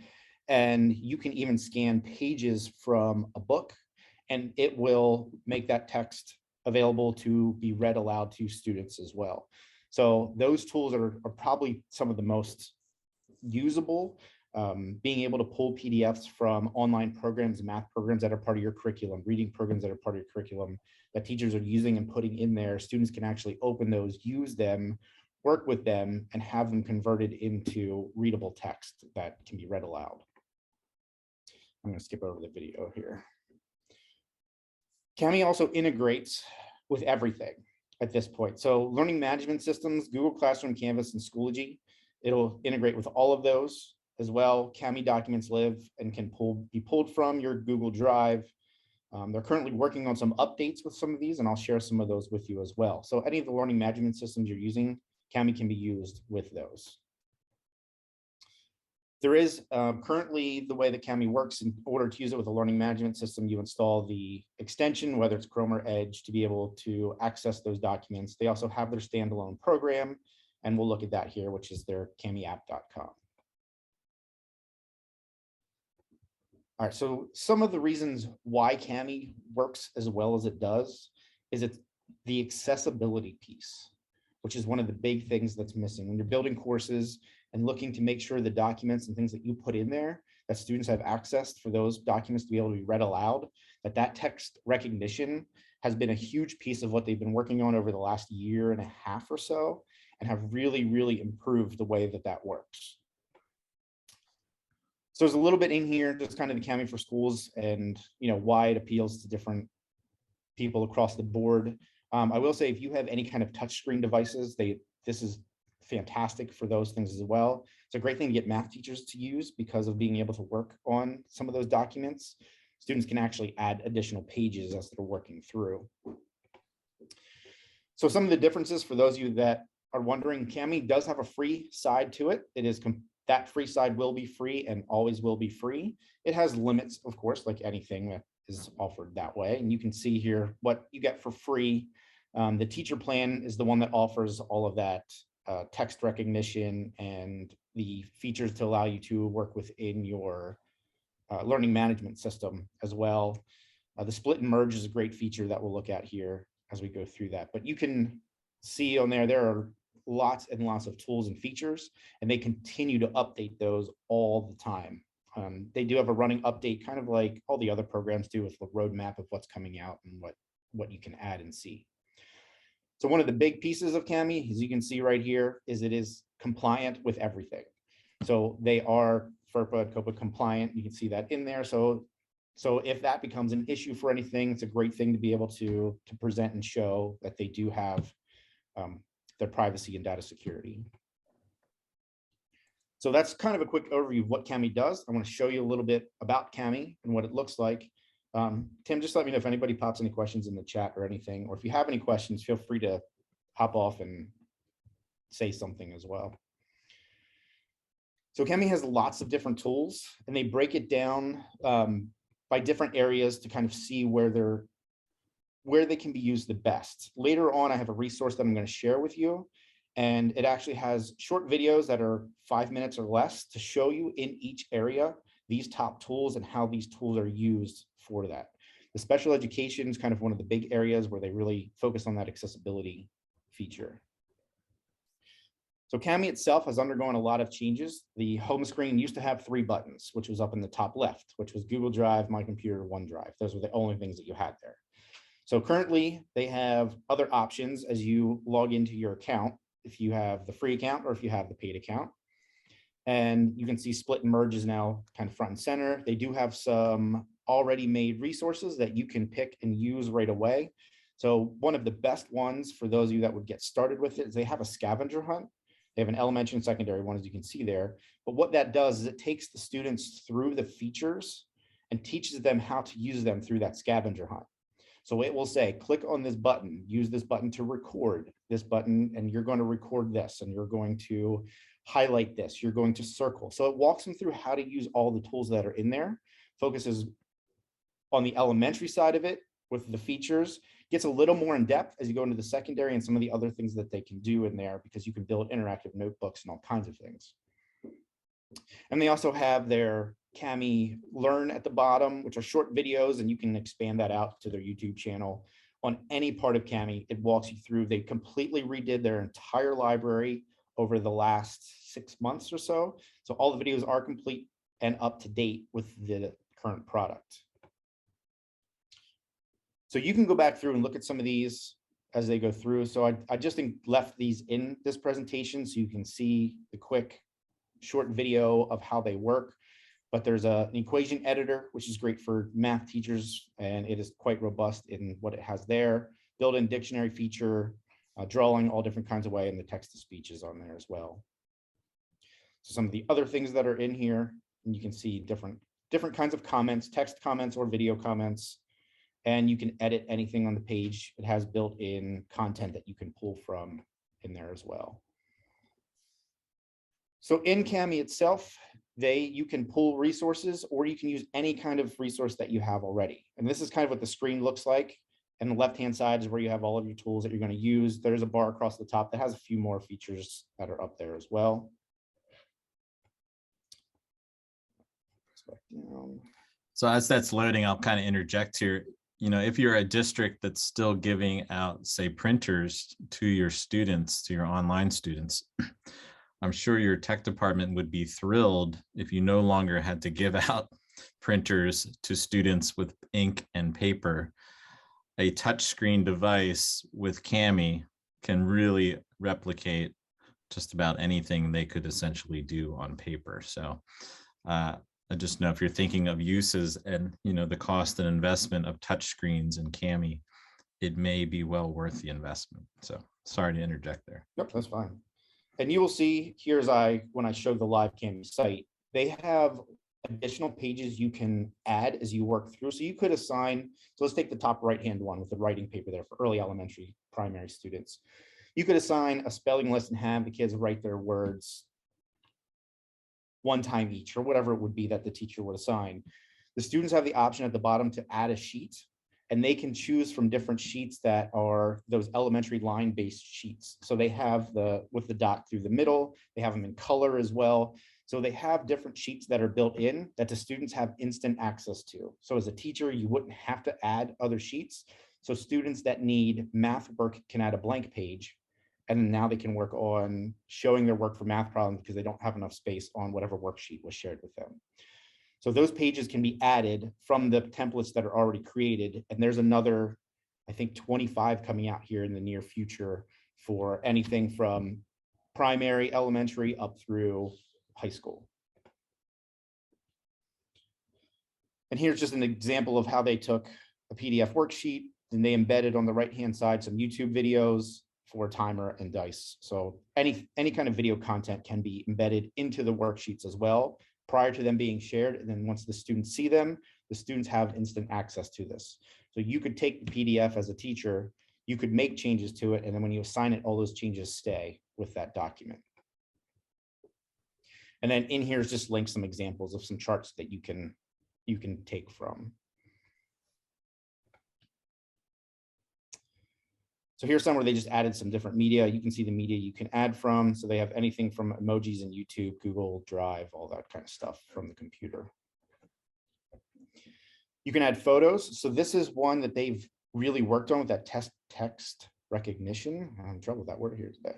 And you can even scan pages from a book, and it will make that text available to be read aloud to students as well. So those tools are probably some of the most usable. Being able to pull PDFs from online programs, math programs that are part of your curriculum, reading programs that are part of your curriculum that teachers are using and putting in there, students can actually open those, use them, work with them, and have them converted into readable text that can be read aloud. I'm going to skip over the video here. Kami also integrates with everything at this point. So learning management systems, Google Classroom, Canvas, and Schoology, it'll integrate with all of those as well. Kami documents live and can be pulled from your Google Drive. They're currently working on some updates with some of these, and I'll share some of those with you as well. So any of the learning management systems you're using, Kami can be used with those. There is currently the way that Kami works. In order to use it with a learning management system, you install the extension, whether it's Chrome or Edge, to be able to access those documents. They also have their standalone program, and we'll look at that here, which is their kamiapp.com. All right, so some of the reasons why Kami works as well as it does is it's the accessibility piece, which is one of the big things that's missing. When you're building courses and looking to make sure the documents and things that you put in there, that students have access for those documents to be able to be read aloud, that text recognition has been a huge piece of what they've been working on over the last 1.5 years or so, and have really, really improved the way that works. So there's a little bit in here, just kind of the Kami for schools and why it appeals to different people across the board. I will say, if you have any kind of touchscreen devices, this is fantastic for those things as well. It's a great thing to get math teachers to use because of being able to work on some of those documents. students can actually add additional pages as they're working through. So some of the differences for those of you that are wondering, Kami does have a free side to it. It is that free side will be free and always will be free. It has limits, of course, like anything that is offered that way. And you can see here what you get for free. The teacher plan is the one that offers all of that text recognition and the features to allow you to work within your learning management system as well. The split and merge is a great feature that we'll look at here as we go through that. But you can see on there are lots and lots of tools and features, and they continue to update those all the time. They do have a running update, kind of like all the other programs do, with the roadmap of what's coming out and what you can add and see. So one of the big pieces of Kami, as you can see right here, is it is compliant with everything. So they are FERPA and COPA compliant. You can see that in there. So if that becomes an issue for anything, it's a great thing to be able to present and show that they do have their privacy and data security. So that's kind of a quick overview of what Kami does. I want to show you a little bit about Kami and what it looks like. Tim, just let me know if anybody pops any questions in the chat or anything, or if you have any questions, feel free to hop off and say something as well. So Kami has lots of different tools, and they break it down by different areas to kind of see where they can be used the best. Later on, I have a resource that I'm going to share with you, and it actually has short videos that are 5 minutes or less to show you in each area these top tools and how these tools are used for that. The special education is kind of one of the big areas where they really focus on that accessibility feature. So Kami itself has undergone a lot of changes. The home screen used to have 3 buttons, which was up in the top left, which was Google Drive, My Computer, OneDrive. Those were the only things that you had there. So currently they have other options as you log into your account, if you have the free account or if you have the paid account. And you can see split and merge is now kind of front and center. They do have some already made resources that you can pick and use right away. So one of the best ones for those of you that would get started with it is they have a scavenger hunt. They have an elementary and secondary one, as you can see there. But what that does is it takes the students through the features and teaches them how to use them through that scavenger hunt. So it will say, click on this button, use this button to record this button, and you're going to record this, and you're going to highlight this, you're going to circle. So it walks them through how to use all the tools that are in there, focuses on the elementary side of it with the features, gets a little more in depth as you go into the secondary and some of the other things that they can do in there, because you can build interactive notebooks and all kinds of things. And they also have their Kami Learn at the bottom, which are short videos, and you can expand that out to their YouTube channel on any part of Kami. It walks you through. They completely redid their entire library over the last 6 months or so. So all the videos are complete and up to date with the current product. So you can go back through and look at some of these as they go through. So I just left these in this presentation so you can see the quick short video of how they work. But there's an equation editor, which is great for math teachers, and it is quite robust in what it has there. Built-in dictionary feature, drawing all different kinds of way, and the text-to-speech is on there as well. So some of the other things that are in here, and you can see different kinds of comments, text comments or video comments, and you can edit anything on the page. It has built-in content that you can pull from in there as well. So in Kami itself, you can pull resources, or you can use any kind of resource that you have already. And this is kind of what the screen looks like. And the left-hand side is where you have all of your tools that you're going to use. There's a bar across the top that has a few more features that are up there as well. So as that's loading, I'll kind of interject here. You know, if you're a district that's still giving out, say, printers to your students, to your online students, I'm sure your tech department would be thrilled if you no longer had to give out printers to students with ink and paper. A touchscreen device with Kami can really replicate just about anything they could essentially do on paper. So I just know if you're thinking of uses and, you know, the cost and investment of touchscreens and Kami, it may be well worth the investment. So sorry to interject there. Yep, that's fine. And you will see here when I show the live Kami site, they have additional pages you can add as you work through. So you could assign, so let's take the top right-hand one with the writing paper there for early elementary, primary students. You could assign a spelling list and have the kids write their words one time each, or whatever it would be that the teacher would assign. The students have the option at the bottom to add a sheet, and they can choose from different sheets that are those elementary line-based sheets. So they have with the dot through the middle, they have them in color as well. So they have different sheets that are built in that the students have instant access to. So as a teacher, you wouldn't have to add other sheets. So students that need math work can add a blank page, and now they can work on showing their work for math problems because they don't have enough space on whatever worksheet was shared with them. So those pages can be added from the templates that are already created. And there's another, I think 25 coming out here in the near future for anything from primary, elementary, up through high school. And here's just an example of how they took a PDF worksheet and they embedded on the right-hand side some YouTube videos for timer and dice. So any kind of video content can be embedded into the worksheets as well prior to them being shared. And then once the students see them, the students have instant access to this. So you could take the PDF as a teacher, you could make changes to it, and then when you assign it, all those changes stay with that document. And then in here is just links, some examples of some charts that you can take from. So here's some where they just added some different media. You can see the media you can add from. So they have anything from emojis in YouTube, Google Drive, all that kind of stuff from the computer. You can add photos. So this is one that they've really worked on with that text recognition. I'm in trouble with that word here today.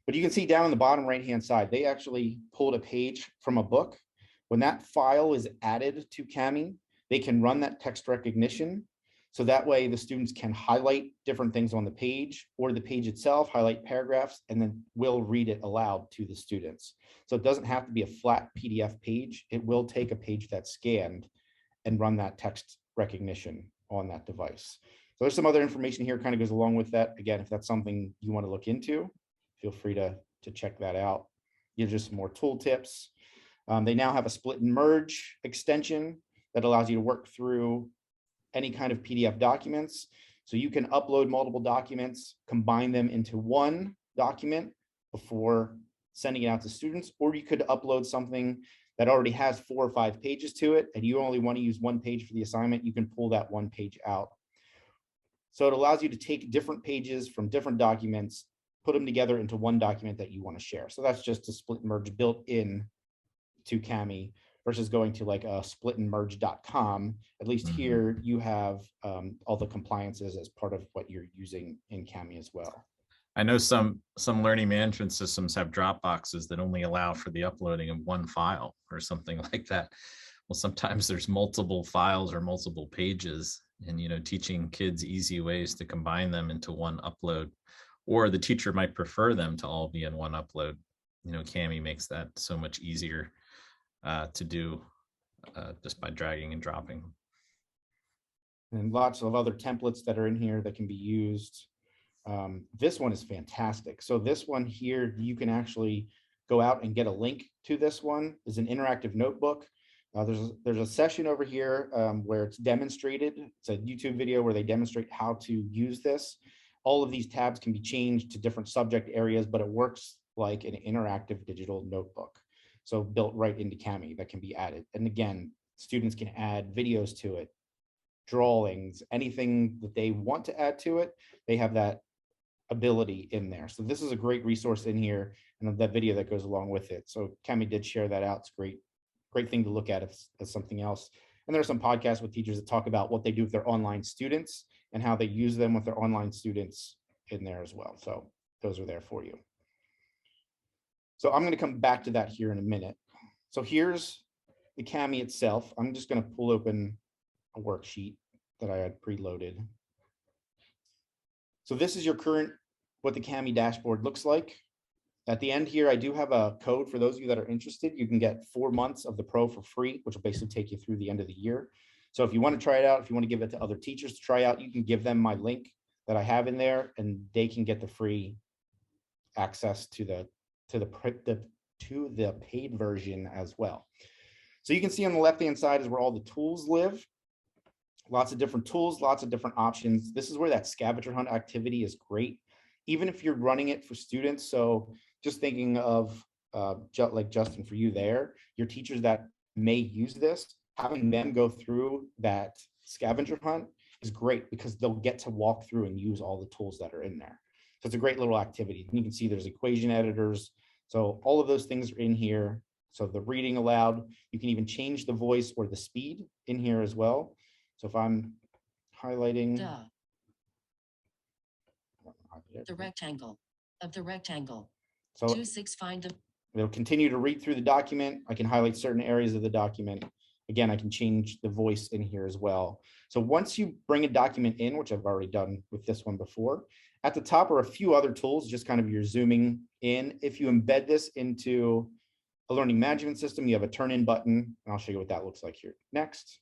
But you can see down on the bottom right-hand side, they actually pulled a page from a book. When that file is added to Kami, they can run that text recognition. So that way the students can highlight different things on the page or the page itself, highlight paragraphs, and then will read it aloud to the students. So it doesn't have to be a flat PDF page. It will take a page that's scanned and run that text recognition on that device. So there's some other information here kind of goes along with that. Again, if that's something you want to look into, feel free to check that out. Gives you some more tool tips. They now have a split and merge extension that allows you to work through any kind of PDF documents. So you can upload multiple documents, combine them into one document before sending it out to students, or you could upload something that already has 4 or 5 pages to it, and you only want to use one page for the assignment, you can pull that one page out. So it allows you to take different pages from different documents, put them together into one document that you want to share. So that's just a split merge built in to Kami versus going to like a splitandmerge.com. At least here you have all the compliances as part of what you're using in Kami as well. I know some learning management systems have drop boxes that only allow for the uploading of one file or something like that. Well, sometimes there's multiple files or multiple pages, and teaching kids easy ways to combine them into one upload, or the teacher might prefer them to all be in one upload. Kami makes that so much easier to do just by dragging and dropping. And lots of other templates that are in here that can be used. This one is fantastic. So this one here, you can actually go out and get a link to this one. It's an interactive notebook. There's a session over here where it's demonstrated. It's a YouTube video where they demonstrate how to use this. All of these tabs can be changed to different subject areas, but it works like an interactive digital notebook. So built right into Kami that can be added. And again, students can add videos to it, drawings, anything that they want to add to it. They have that ability in there. So this is a great resource in here, and that video that goes along with it. So Kami did share that out. It's great thing to look at as something else. And there are some podcasts with teachers that talk about what they do with their online students and how they use them with their online students in there as well. So those are there for you. So I'm going to come back to that here in a minute. So here's the Kami itself. I'm just going to pull open a worksheet that I had preloaded. So this is your current, what the Kami dashboard looks like. At the end here, I do have a code for those of you that are interested. You can get 4 months of the Pro for free, which will basically take you through the end of the year. So if you want to try it out, if you want to give it to other teachers to try out, you can give them my link that I have in there, and they can get the free access to the paid version as well. So you can see on the left-hand side is where all the tools live. Lots of different tools, lots of different options. This is where that scavenger hunt activity is great, even if you're running it for students. So just thinking of like Justin, for you there, your teachers that may use this, having them go through that scavenger hunt is great because they'll get to walk through and use all the tools that are in there. So it's a great little activity. You can see there's equation editors. So all of those things are in here. So the reading aloud, you can even change the voice or the speed in here as well. So if I'm highlighting the rectangle of the rectangle, so 2-6 find the, it'll continue to read through the document. I can highlight certain areas of the document. Again, I can change the voice in here as well. So once you bring a document in, which I've already done with this one before, at the top are a few other tools, just kind of you're zooming in. If you embed this into a learning management system, you have a turn in button, and I'll show you what that looks like here next.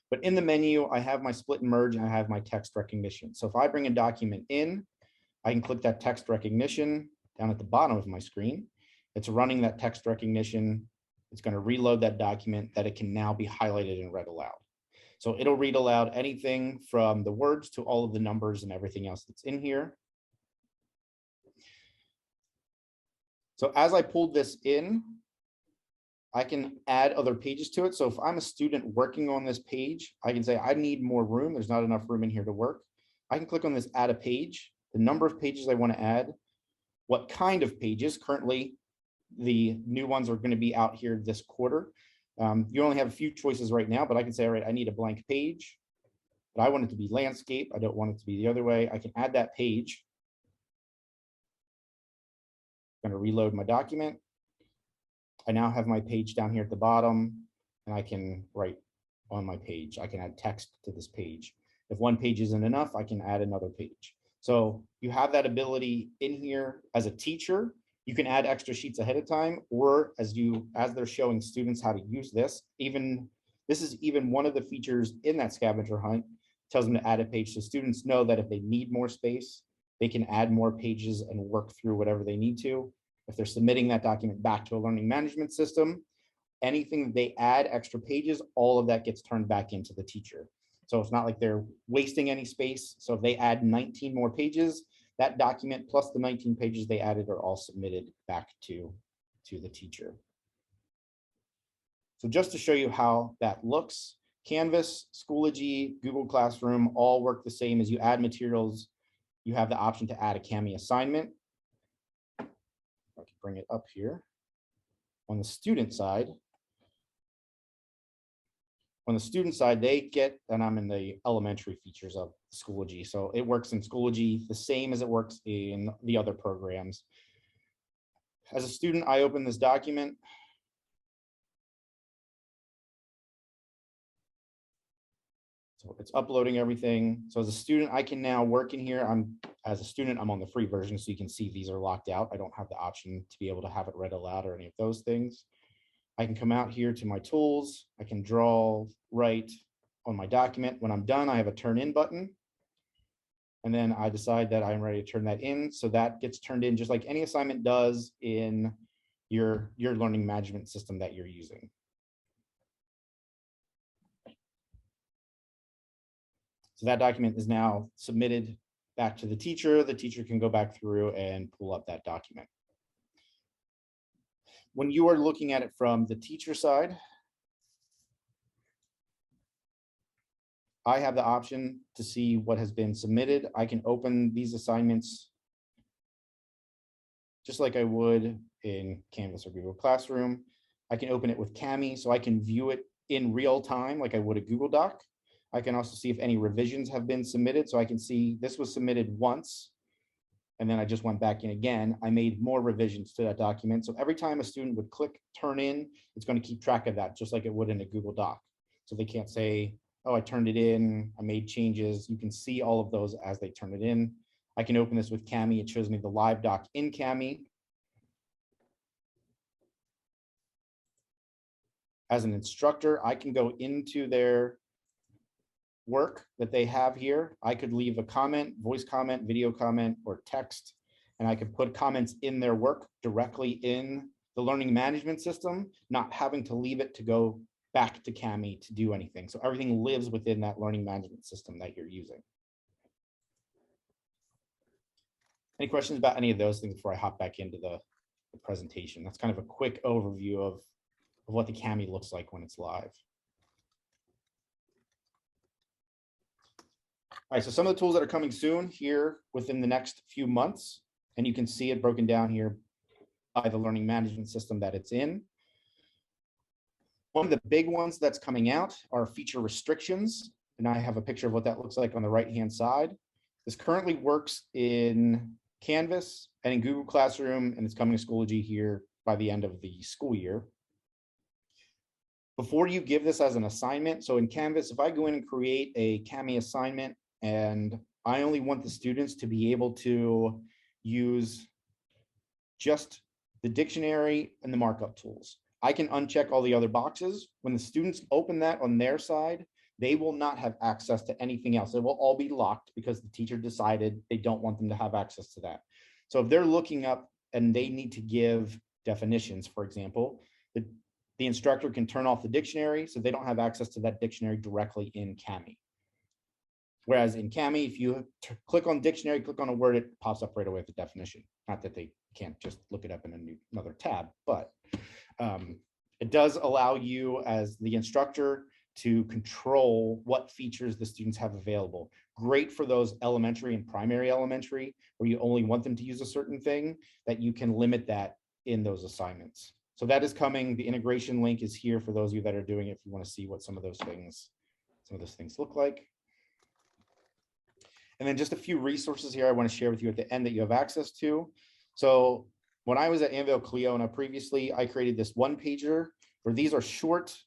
But in the menu, I have my split and merge, and I have my text recognition. So if I bring a document in, I can click that text recognition down at the bottom of my screen. It's running that text recognition. It's going to reload that document that it can now be highlighted and read aloud. So it'll read aloud anything from the words to all of the numbers and everything else that's in here. So as I pulled this in, I can add other pages to it. So if I'm a student working on this page, I can say, I need more room. There's not enough room in here to work. I can click on this add a page, the number of pages I want to add, what kind of pages. Currently, the new ones are going to be out here this quarter. You only have a few choices right now, but I can say, all right, I need a blank page, but I want it to be landscape. I don't want it to be the other way. I can add that page. I'm going to reload my document. I now have my page down here at the bottom, and I can write on my page. I can add text to this page. If one page isn't enough, I can add another page. So you have that ability in here as a teacher. You can add extra sheets ahead of time, or as they're showing students how to use this, this is even one of the features in that scavenger hunt, tells them to add a page. So students know that if they need more space, they can add more pages and work through whatever they need to. If they're submitting that document back to a learning management system, anything that they add extra pages, all of that gets turned back into the teacher. So it's not like they're wasting any space. So if they add 19 more pages, that document plus the 19 pages they added are all submitted back to the teacher. So just to show you how that looks, Canvas, Schoology, Google Classroom all work the same. As you add materials, you have the option to add a Kami assignment. I can bring it up here. On the student side, they get, and I'm in the elementary features of Schoology. So it works in Schoology the same as it works in the other programs. As a student, I open this document. So it's uploading everything. So as a student, I can now work in here. As a student, I'm on the free version, so you can see these are locked out. I don't have the option to be able to have it read aloud or any of those things. I can come out here to my tools. I can draw, write on my document. When I'm done, I have a turn in button. And then I decide that I'm ready to turn that in. So that gets turned in just like any assignment does in your learning management system that you're using. So that document is now submitted back to the teacher. The teacher can go back through and pull up that document. When you are looking at it from the teacher side, I have the option to see what has been submitted. I can open these assignments just like I would in Canvas or Google Classroom. I can open it with Kami, so I can view it in real time like I would a Google Doc. I can also see if any revisions have been submitted. So I can see this was submitted once, and then I just went back in again. I made more revisions to that document. So every time a student would click turn in, it's going to keep track of that just like it would in a Google Doc. So they can't say, oh, I turned it in, I made changes. You can see all of those as they turn it in. I can open this with Kami. It shows me the live doc in Kami. As an instructor, I can go into their work that they have here. I could leave a comment, voice comment, video comment, or text, and I could put comments in their work directly in the learning management system, not having to leave it to go back to Kami to do anything. So everything lives within that learning management system that you're using. Any questions about any of those things before I hop back into the presentation? That's kind of a quick overview of what the Kami looks like when it's live. All right, so some of the tools that are coming soon here within the next few months, and you can see it broken down here by the learning management system that it's in. One of the big ones that's coming out are feature restrictions, and I have a picture of what that looks like on the right-hand side. This currently works in Canvas and in Google Classroom, and it's coming to Schoology here by the end of the school year. Before you give this as an assignment, so in Canvas, if I go in and create a Kami assignment, and I only want the students to be able to use just the dictionary and the markup tools, I can uncheck all the other boxes. When the students open that on their side, they will not have access to anything else. It will all be locked because the teacher decided they don't want them to have access to that. So if they're looking up and they need to give definitions, for example, the instructor can turn off the dictionary so they don't have access to that dictionary directly in Kami. Whereas in Kami, if you click on dictionary, click on a word, it pops up right away with the definition. Not that they can't just look it up in another tab, but it does allow you as the instructor to control what features the students have available. Great for those elementary and primary elementary, where you only want them to use a certain thing, that you can limit that in those assignments. So that is coming. The integration link is here for those of you that are doing it, if you want to see what some of those things look like. And then just a few resources here I want to share with you at the end that you have access to. So when I was at Anvil Cleona previously, I created this one pager where these are short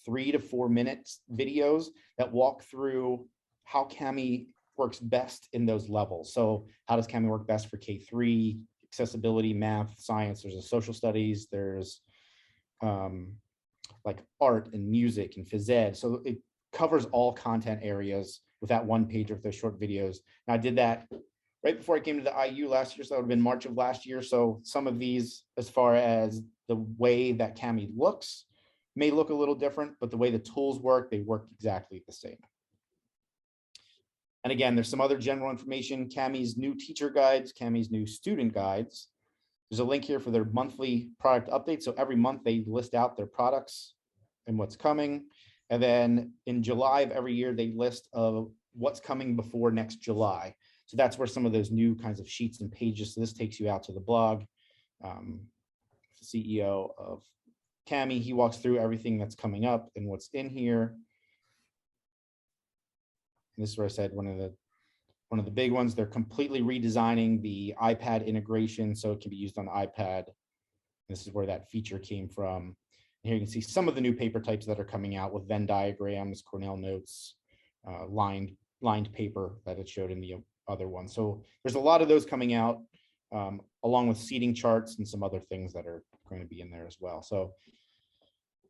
3 to 4 minutes videos that walk through how Kami works best in those levels. So how does Kami work best for K3, accessibility, math, science, there's a social studies, there's like art and music and phys ed. So it covers all content areas with that one page of those short videos. And I did that right before I came to the IU last year, so that would have been March of last year. So some of these, as far as the way that Kami looks, may look a little different, but the way the tools work, they work exactly the same. And again, there's some other general information, Kami's new teacher guides, Kami's new student guides. There's a link here for their monthly product updates. So every month they list out their products and what's coming. And then in July of every year, they list of what's coming before next July. So that's where some of those new kinds of sheets and pages. So this takes you out to the blog. CEO of Kami, he walks through everything that's coming up and what's in here. And this is where I said one of the big ones, they're completely redesigning the iPad integration so it can be used on the iPad. This is where that feature came from. And here you can see some of the new paper types that are coming out with Venn diagrams, Cornell notes, lined paper that it showed in the other one. So there's a lot of those coming out, along with seating charts and some other things that are going to be in there as well. So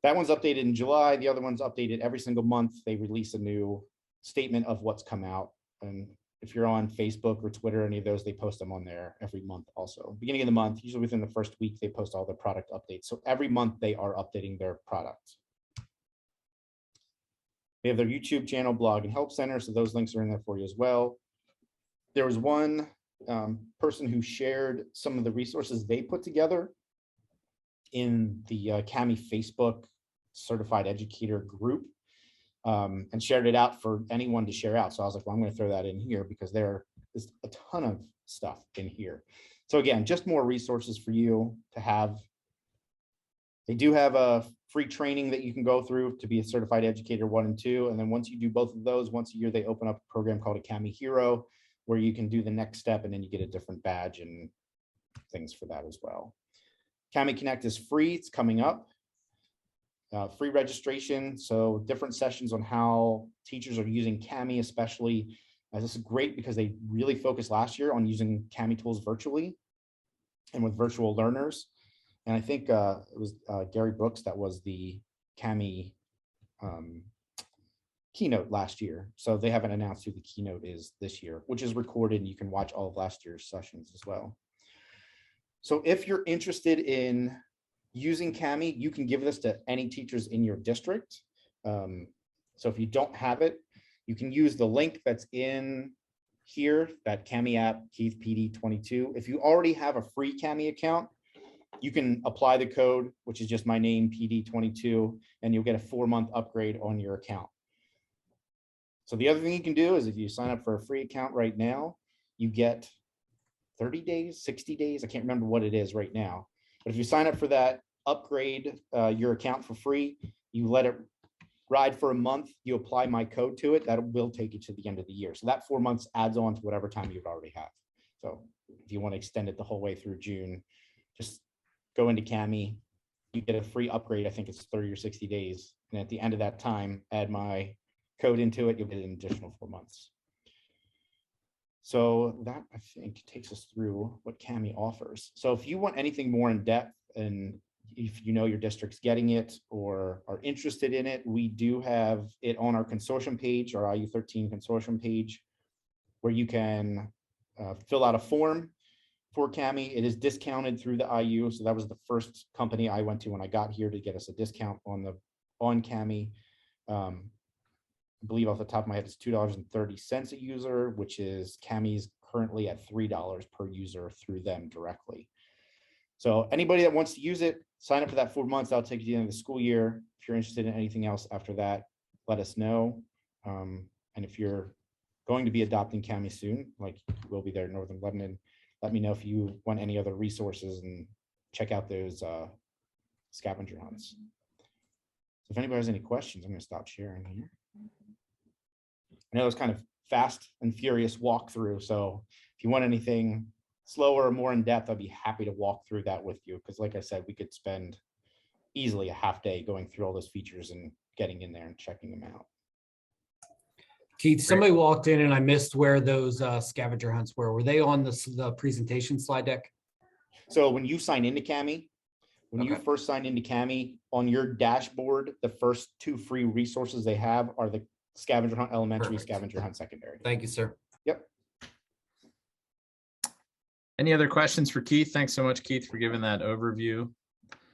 that one's updated in July. The other one's updated every single month. They release a new statement of what's come out. And if you're on Facebook or Twitter, any of those, they post them on there every month also. Beginning of the month, usually within the first week, they post all their product updates. So every month they are updating their products. They have their YouTube channel, blog, and help center. So those links are in there for you as well. There was one person who shared some of the resources they put together in the Kami Facebook certified educator group, and shared it out for anyone to share out. So I was like, well, I'm going to throw that in here because there is a ton of stuff in here. So again, just more resources for you to have. They do have a free training that you can go through to be a certified educator 1 and 2. And then once you do both of those, once a year, they open up a program called a Kami Hero, where you can do the next step and then you get a different badge and things for that as well. Kami Connect is free. It's coming up. Free registration. So different sessions on how teachers are using Kami, especially. This is great because they really focused last year on using Kami tools virtually and with virtual learners. And I think it was Gary Brooks that was the Kami keynote last year. So they haven't announced who the keynote is this year, which is recorded and you can watch all of last year's sessions as well. So if you're interested in using Kami, you can give this to any teachers in your district. So if you don't have it, you can use the link that's in here, that Kami app, Keith PD22. If you already have a free Kami account, you can apply the code, which is just my name, PD22, and you'll get a 4-month upgrade on your account. So the other thing you can do is if you sign up for a free account right now, you get 30 days, 60 days. I can't remember what it is right now. But if you sign up for that, upgrade your account for free, you let it ride for a month, you apply my code to it, that will take you to the end of the year. So that 4 months adds on to whatever time you'd already have. So if you want to extend it the whole way through June, just go into Kami, you get a free upgrade. I think it's 30 or 60 days. And at the end of that time, add my code into it, you'll get an additional 4 months. So that, I think, takes us through what Kami offers. So if you want anything more in depth, and if you know your district's getting it or are interested in it, we do have it on our consortium page, our IU13 consortium page, where you can fill out a form for Kami. It is discounted through the IU. So that was the first company I went to when I got here to get us a discount on Kami. I believe off the top of my head, it's $2.30 a user, which is Kami's currently at $3 per user through them directly. So anybody that wants to use it, sign up for that 4 months. That'll take you to the end of the school year. If you're interested in anything else after that, let us know. And if you're going to be adopting Kami soon, like we'll be there in Northern Lebanon, let me know if you want any other resources and check out those scavenger hunts. So if anybody has any questions, I'm going to stop sharing here. I know it was kind of fast and furious walkthrough. So if you want anything slower or more in depth, I'd be happy to walk through that with you. Because like I said, we could spend easily a half day going through all those features and getting in there and checking them out. Keith, somebody walked in and I missed where those scavenger hunts were. Were they on the presentation slide deck? So when you sign into Kami, when you Okay. first sign into Kami, on your dashboard, the first 2 free resources they have are the scavenger hunt elementary, Perfect. scavenger hunt secondary. Thank you, sir. Yep. Any other questions for Keith? Thanks so much, Keith, for giving that overview.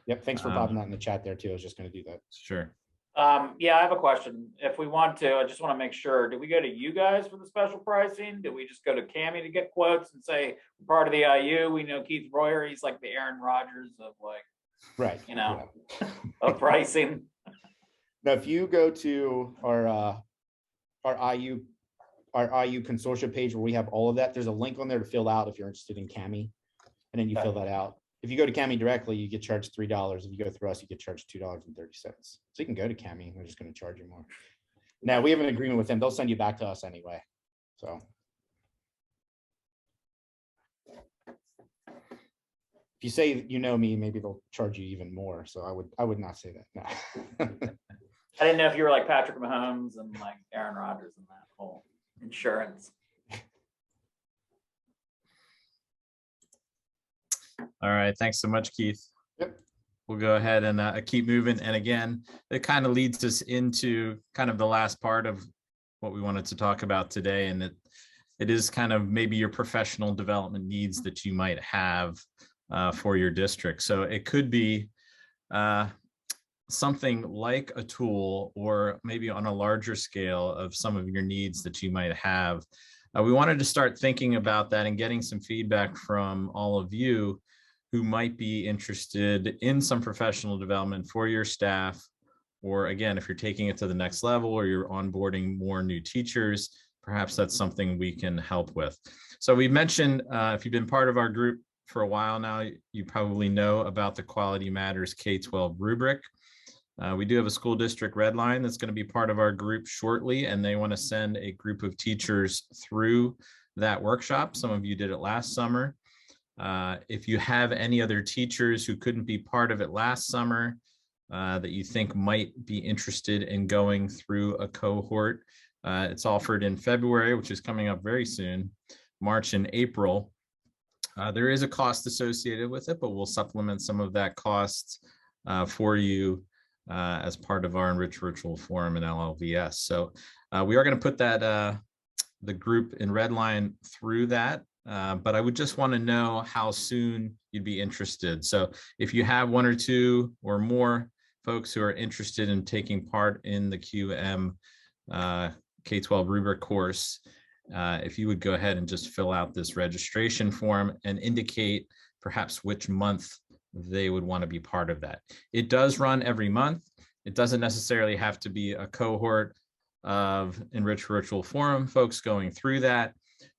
Yep. Thanks for popping that in the chat there too. I was just going to do that. Sure. Yeah, I have a question. If we want to, I just want to make sure, do we go to you guys for the special pricing? Do we just go to Kami to get quotes and say, we're part of the IU? We know Keith Royer, he's like the Aaron Rodgers of like, Right. you know, of pricing. Now, if you go to our IU consortium page where we have all of that, there's a link on there to fill out if you're interested in Kami, and then you fill that out. If you go to Kami directly, you get charged $3. If you go through us, you get charged $2.30. So you can go to Kami. We're just going to charge you more. Now we have an agreement with them. They'll send you back to us anyway. So if you say you know me, maybe they'll charge you even more. So I would not say that. No. I didn't know if you were like Patrick Mahomes and like Aaron Rodgers and that whole insurance. All right. Thanks so much, Keith. Yep. We'll go ahead and keep moving. And again, it kind of leads us into kind of the last part of what we wanted to talk about today. And it is kind of maybe your professional development needs that you might have for your district. So it could be something like a tool, or maybe on a larger scale of some of your needs that you might have. We wanted to start thinking about that and getting some feedback from all of you who might be interested in some professional development for your staff, or again, if you're taking it to the next level or you're onboarding more new teachers, perhaps that's something we can help with. So we mentioned, if you've been part of our group for a while now, you probably know about the Quality Matters K-12 rubric. We do have a school district red line that's going to be part of our group shortly, and they want to send a group of teachers through that workshop. Some of you did it last summer. If you have any other teachers who couldn't be part of it last summer that you think might be interested in going through a cohort, it's offered in February, which is coming up very soon, March and April. There is a cost associated with it, but we'll supplement some of that cost for you as part of our Enriched Virtual Forum and LLVS. So we are going to put that the group in Redline through that but I would just want to know how soon you'd be interested. So if you have one or two or more folks who are interested in taking part in the QM K-12 rubric course, if you would go ahead and just fill out this registration form and indicate perhaps which month they would want to be part of that. It does run every month. It doesn't necessarily have to be a cohort of Enriched Virtual Forum folks going through that.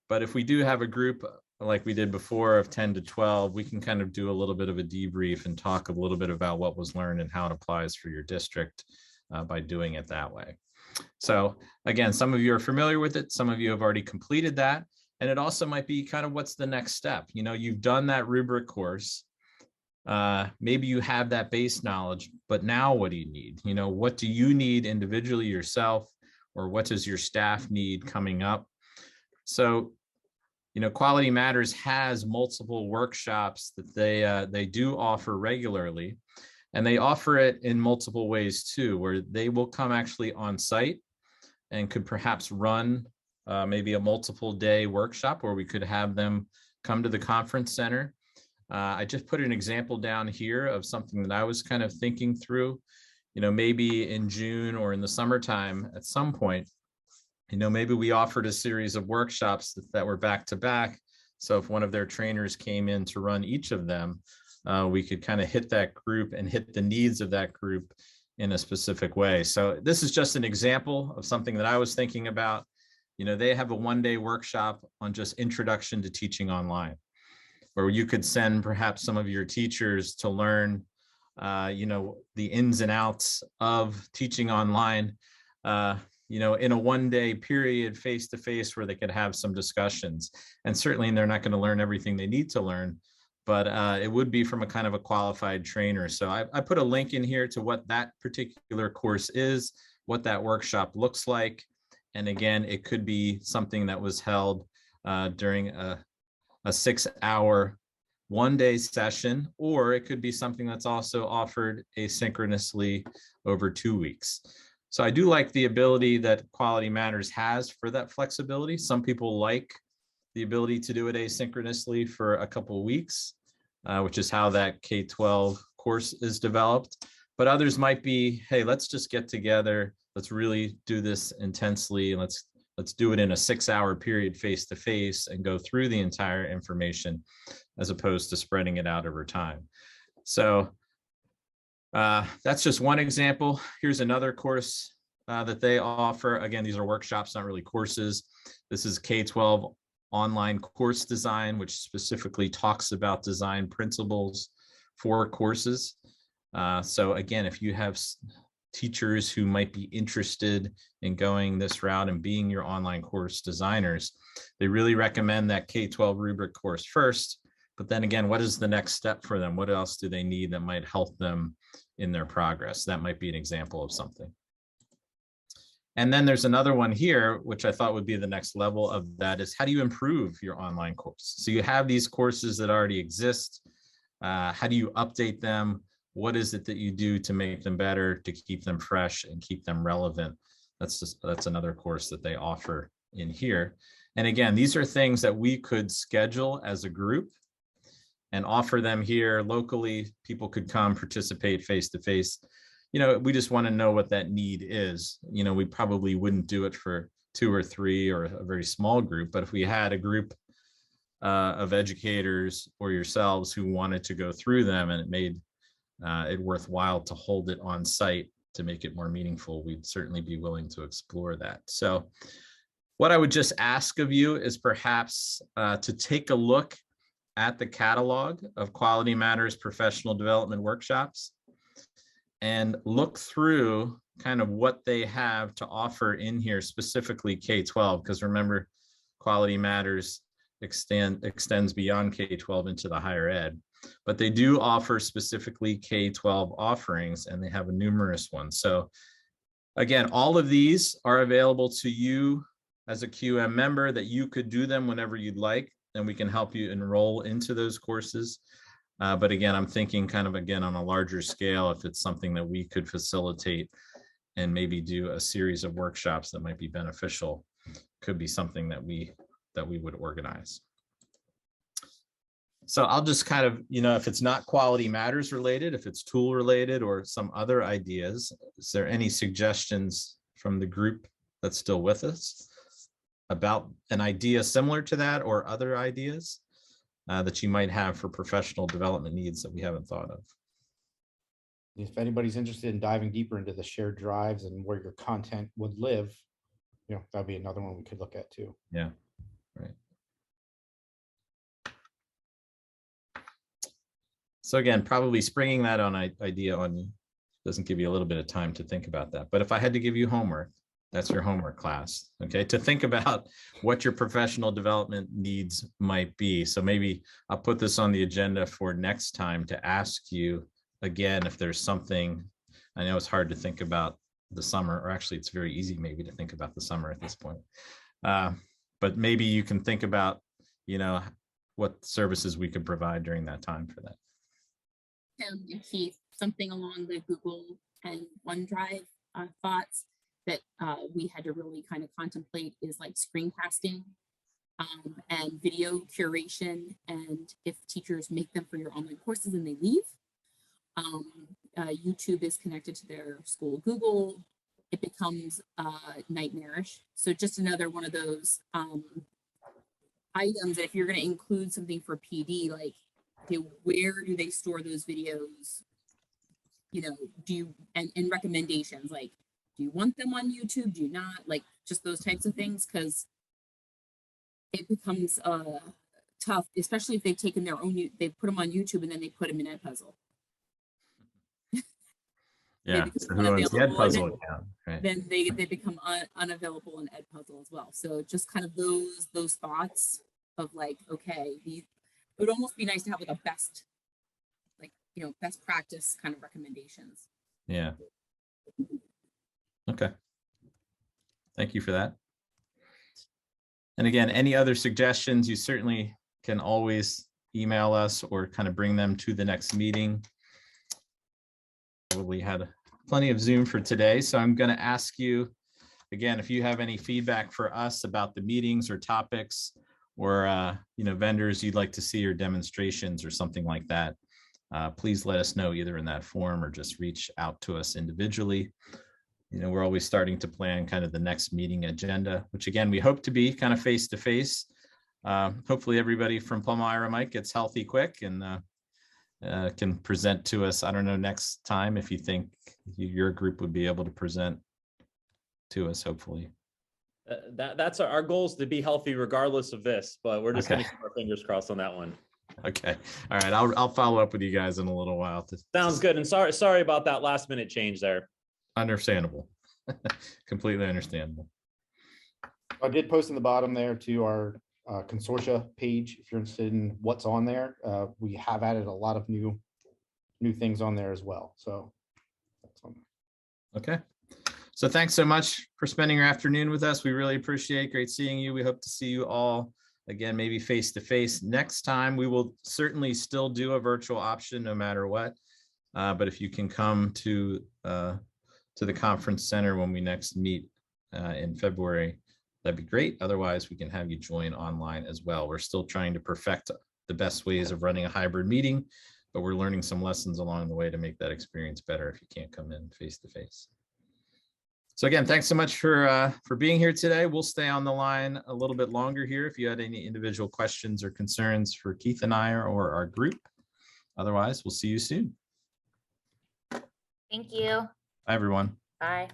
But if we do have a group like we did before of 10 to 12, we can kind of do a little bit of a debrief and talk a little bit about what was learned and how it applies for your district by doing it that way. So again, some of you are familiar with it. Some of you have already completed that. And it also might be kind of what's the next step. You know, you've done that rubric course. Maybe you have that base knowledge, but now what do you need? You know, what do you need individually yourself, or what does your staff need coming up? So, you know, Quality Matters has multiple workshops that they do offer regularly, and they offer it in multiple ways too, where they will come actually on site and could perhaps run maybe a multiple day workshop, where we could have them come to the conference center. I just put an example down here of something that I was kind of thinking through, you know, maybe in June or in the summertime at some point, you know, maybe we offered a series of workshops that were back to back. So if one of their trainers came in to run each of them, we could kind of hit that group and hit the needs of that group in a specific way. So this is just an example of something that I was thinking about. You know, they have a one-day workshop on just introduction to teaching online, where you could send perhaps some of your teachers to learn, you know, the ins and outs of teaching online, you know, in a one-day period, face-to-face, where they could have some discussions. And certainly they're not going to learn everything they need to learn, but it would be from a kind of a qualified trainer. So I put a link in here to what that particular course is, what that workshop looks like. And again, it could be something that was held during a 6-hour one-day session, or it could be something that's also offered asynchronously over 2 weeks. So I do like the ability that Quality Matters has for that flexibility. Some people like the ability to do it asynchronously for a couple of weeks, which is how that K-12 course is developed. But others might be, hey, let's just get together. Let's really do this intensely. And let's do it in a 6-hour period face-to-face and go through the entire information, as opposed to spreading it out over time. So that's just one example. Here's another course that they offer. Again, these are workshops, not really courses. This is K-12 online course design, which specifically talks about design principles for courses. So again, if you have teachers who might be interested in going this route and being your online course designers, they really recommend that K-12 rubric course first. But then again, what is the next step for them? What else do they need that might help them in their progress? That might be an example of something. And then there's another one here, which I thought would be the next level of that, is how do you improve your online course? So you have these courses that already exist. How do you update them? What is it that you do to make them better, to keep them fresh and keep them relevant? That's another course that they offer in here. And again, these are things that we could schedule as a group and offer them here locally. People could come participate face-to-face. You know, we just want to know what that need is. You know, we probably wouldn't do it for 2 or 3 or a very small group, but if we had a group of educators or yourselves who wanted to go through them and it made it worthwhile to hold it on site to make it more meaningful, we'd certainly be willing to explore that. So what I would just ask of you is perhaps to take a look at the catalog of Quality Matters professional development workshops and look through kind of what they have to offer in here, specifically K-12, because remember, Quality Matters extends beyond K-12 into the higher ed. But they do offer specifically K-12 offerings, and they have a numerous ones. So again, all of these are available to you as a QM member, that you could do them whenever you'd like, and we can help you enroll into those courses. But again, I'm thinking kind of, again, on a larger scale, if it's something that we could facilitate and maybe do a series of workshops that might be beneficial, could be something that we would organize. So I'll just kind of, if it's not quality matters related, if it's tool related or some other ideas, is there any suggestions from the group that's still with us about an idea similar to that or other ideas that you might have for professional development needs that we haven't thought of? If anybody's interested in diving deeper into the shared drives and where your content would live, that'd be another one we could look at too. Yeah, right. So again, probably springing that idea on you doesn't give you a little bit of time to think about that. But if I had to give you homework, that's your homework class, okay? To think about what your professional development needs might be. So maybe I'll put this on the agenda for next time to ask you again, if there's something. I know it's hard to think about the summer, or actually it's very easy maybe to think about the summer at this point. But maybe you can think about, what services we could provide during that time for that. And Keith, something along the Google and OneDrive thoughts that we had to really kind of contemplate is like screencasting and video curation. And if teachers make them for your online courses and they leave, YouTube is connected to their school Google, it becomes nightmarish. So just another one of those items that if you're going to include something for PD, like, okay, where do they store those videos? Do you, and recommendations, like, do you want them on YouTube? Do you not? Like, just those types of things, because it becomes tough, especially if they've taken their own, they put them on YouTube and then they put them in Edpuzzle. Yeah, so who owns the Edpuzzle account? Right. Then they become unavailable in Edpuzzle as well. So just kind of those thoughts of like, okay, it would almost be nice to have like a best, like, best practice kind of recommendations. Yeah. Okay. Thank you for that. And again, any other suggestions, you certainly can always email us or kind of bring them to the next meeting. Probably had plenty of Zoom for today, so I'm going to ask you again, if you have any feedback for us about the meetings or topics, or vendors you'd like to see, or demonstrations or something like that, please let us know either in that form or just reach out to us individually. We're always starting to plan kind of the next meeting agenda, which again, we hope to be kind of face-to-face. Hopefully everybody from Plum Ira Mike gets healthy quick and can present to us. I don't know, next time, if you think your group would be able to present to us, hopefully. That's our goal, is to be healthy regardless of this, but we're just going to keep our fingers crossed on that one. Okay. All right. I'll follow up with you guys in a little while. Sounds good. And sorry about that last minute change there. Understandable. Completely understandable. I did post in the bottom there to our consortia page if you're interested in what's on there. We have added a lot of new things on there as well. So that's on there. Okay. So thanks so much for spending your afternoon with us. We really appreciate it. Great seeing you. We hope to see you all again, maybe face to face next time. We will certainly still do a virtual option no matter what. But if you can come to the conference center when we next meet in February, that'd be great. Otherwise, we can have you join online as well. We're still trying to perfect the best ways of running a hybrid meeting, but we're learning some lessons along the way to make that experience better if you can't come in face to face. So again, thanks so much for being here today. We'll stay on the line a little bit longer here if you had any individual questions or concerns for Keith and I or our group. Otherwise, we'll see you soon. Thank you. Bye, everyone. Bye.